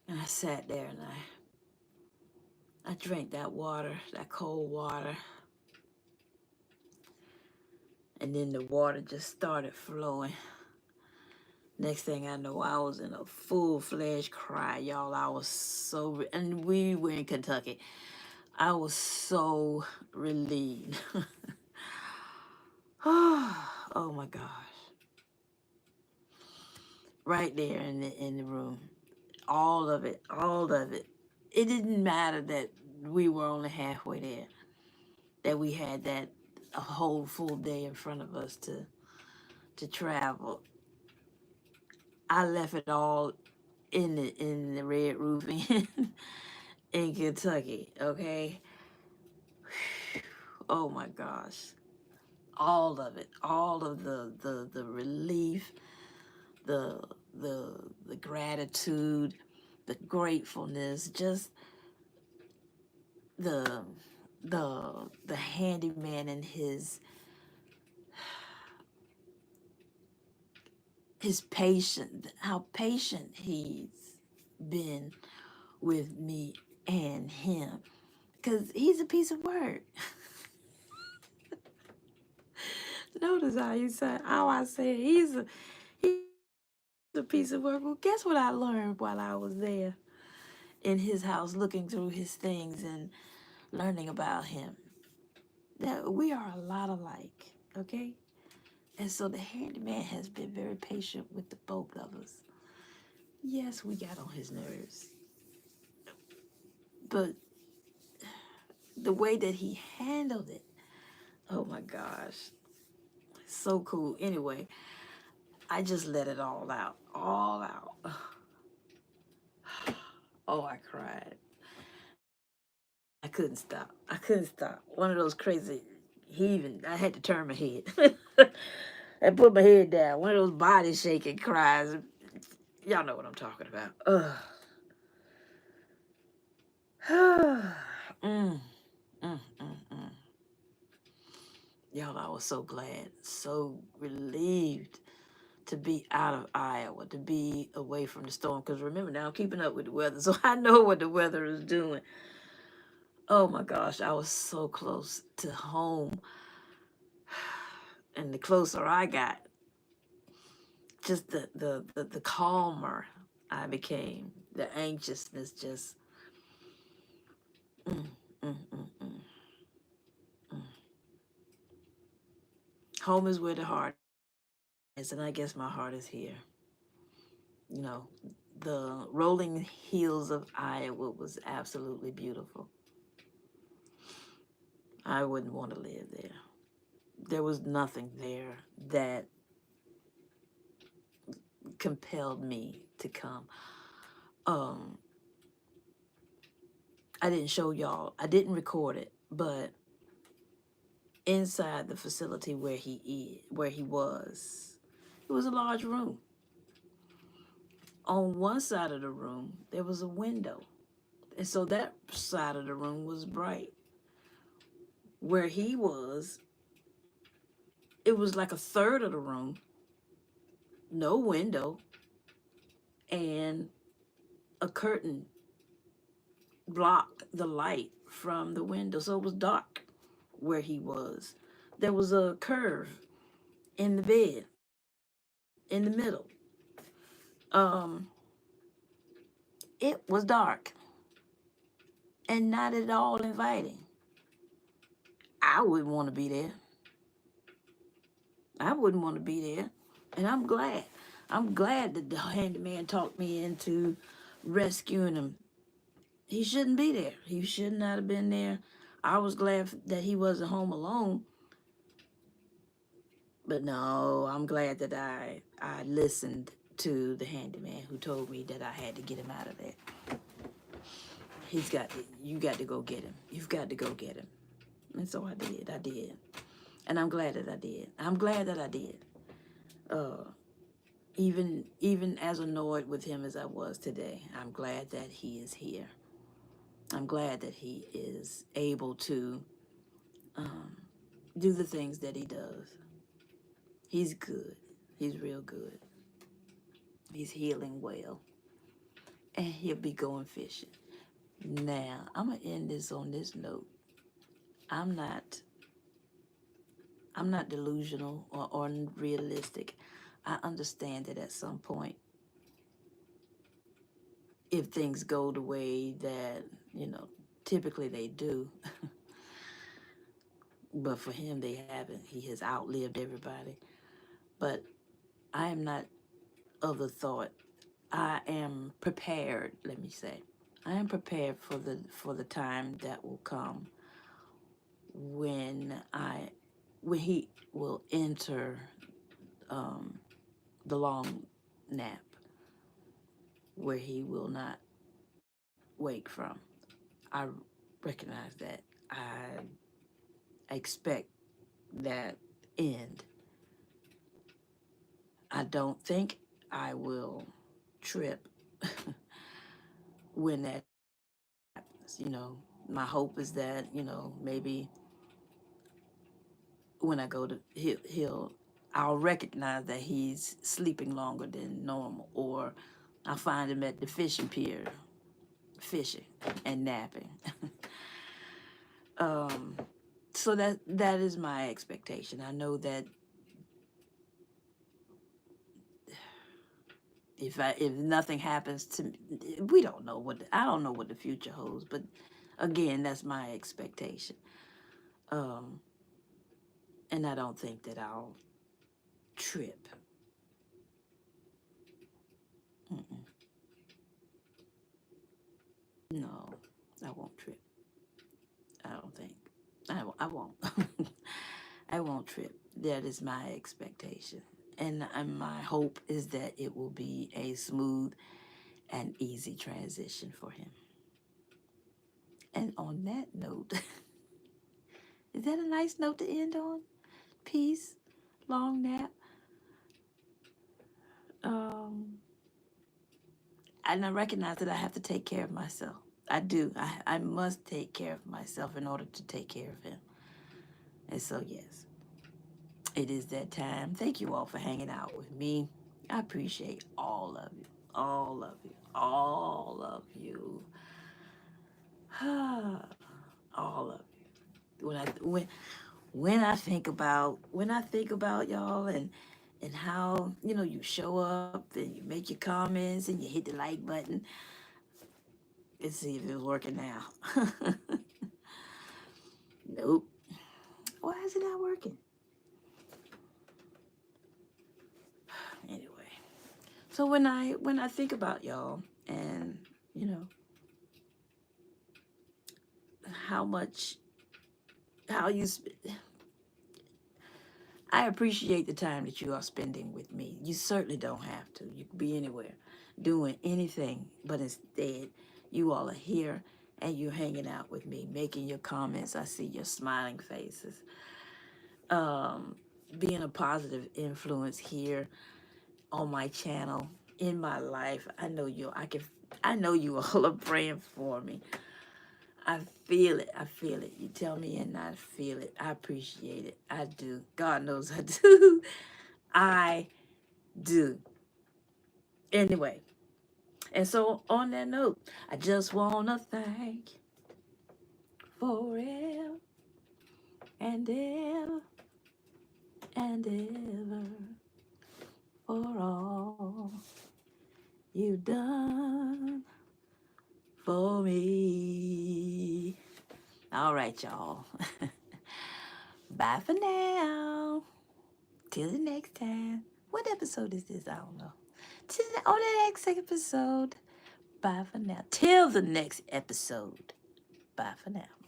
and I sat there and I drank that water, that cold water. And then the water just started flowing. Next thing I know, I was in a full-fledged cry, y'all. I was so, and we were in Kentucky. I was so relieved. Oh my gosh. Right there in the room. All of it. It didn't matter that we were only halfway there. That we had that a whole full day in front of us to travel. I left it all in the Red Roof Inn in Kentucky, okay? Oh my gosh. All of it. All of the relief, the gratitude, the gratefulness, just the handyman and his patient, how patient he's been with me and him, because he's a piece of work. Notice how I say he's a piece of work. Well, guess what I learned while I was there in his house, looking through his things and learning about him? That we are a lot alike, okay? And so the handyman has been very patient with the both of us. Yes, we got on his nerves, but the way that he handled it, oh my gosh, so cool. Anyway, I just let it all out. Oh, I cried. I couldn't stop. One of those crazy heaving. I had to turn my head. I put my head down. One of those body shaking cries. Y'all know what I'm talking about. Ugh. mm, mm, mm, mm. Y'all, I was so glad, so relieved to be out of Iowa, to be away from the storm. Because remember, now I'm keeping up with the weather, so I know what the weather is doing. Oh my gosh, I was so close to home. And the closer I got, just the calmer I became. The anxiousness just, mm, mm, mm, mm, mm. Home is where the heart is, and I guess my heart is here. You know, the rolling hills of Iowa was absolutely beautiful. I wouldn't want to live there. There was nothing there that compelled me to come. I didn't show y'all. I didn't record it, but inside the facility where he was, it was a large room. On one side of the room, there was a window, and so that side of the room was bright. Where he was, it was like a third of the room, no window, and a curtain blocked the light from the window, so it was dark where he was. There was a curve in the bed in the middle. Um, it was dark and not at all inviting. I wouldn't want to be there. I wouldn't want to be there. And I'm glad. I'm glad that the handyman talked me into rescuing him. He shouldn't be there. He should not have been there. I was glad that he wasn't home alone. But no, I'm glad that I listened to the handyman who told me that I had to get him out of there. You got to go get him. You've got to go get him. And so I did. And I'm glad that I did. I'm glad that I did. Even as annoyed with him as I was today, I'm glad that he is here. I'm glad that he is able to do the things that he does. He's good. He's real good. He's healing well. And he'll be going fishing. Now, I'm going to end this on this note. I'm not delusional or unrealistic. I understand that at some point, if things go the way that, typically they do, but for him, they haven't. He has outlived everybody. But I am not of the thought. I am prepared, let me say. I am prepared for the time that will come when he will enter the long nap where he will not wake from. I recognize that. I expect that end. I don't think I will trip when that happens. My hope is that, maybe when I go to I'll recognize that he's sleeping longer than normal, or I'll find him at the fishing pier fishing and napping. So that is my expectation. I know that if nothing happens to me, I don't know what the future holds, but again, that's my expectation. And I don't think that I'll trip. Mm-mm. No, I won't trip. I don't think. I won't. I won't trip. That is my expectation. And my hope is that it will be a smooth and easy transition for him. And on that note, is that a nice note to end on? Peace, long nap. And I recognize that I have to take care of myself. I do. I must take care of myself in order to take care of him. And so, yes, it is that time. Thank you all for hanging out with me. I appreciate all of you. All of you. All of you. All of you. When I think about y'all and how you show up and you make your comments and you hit the like button. Let's see if it's working now. Nope. Why is it not working? Anyway, so when I think about y'all and how you I appreciate the time that you are spending with me. You certainly don't have to. You could be anywhere doing anything, but instead you all are here and you're hanging out with me, making your comments. I see your smiling faces. Being a positive influence here on my channel, in my life. I know you all are praying for me. I feel it. You tell me and I feel it. I appreciate it. I do. God knows I do. I do. Anyway, And so, on that note, I just want to thank forever and ever and ever for all you've done for me. All right, y'all. Bye for now. Till the next time. What episode is this? I don't know. On the next episode. Bye for now. Till the next episode. Bye for now.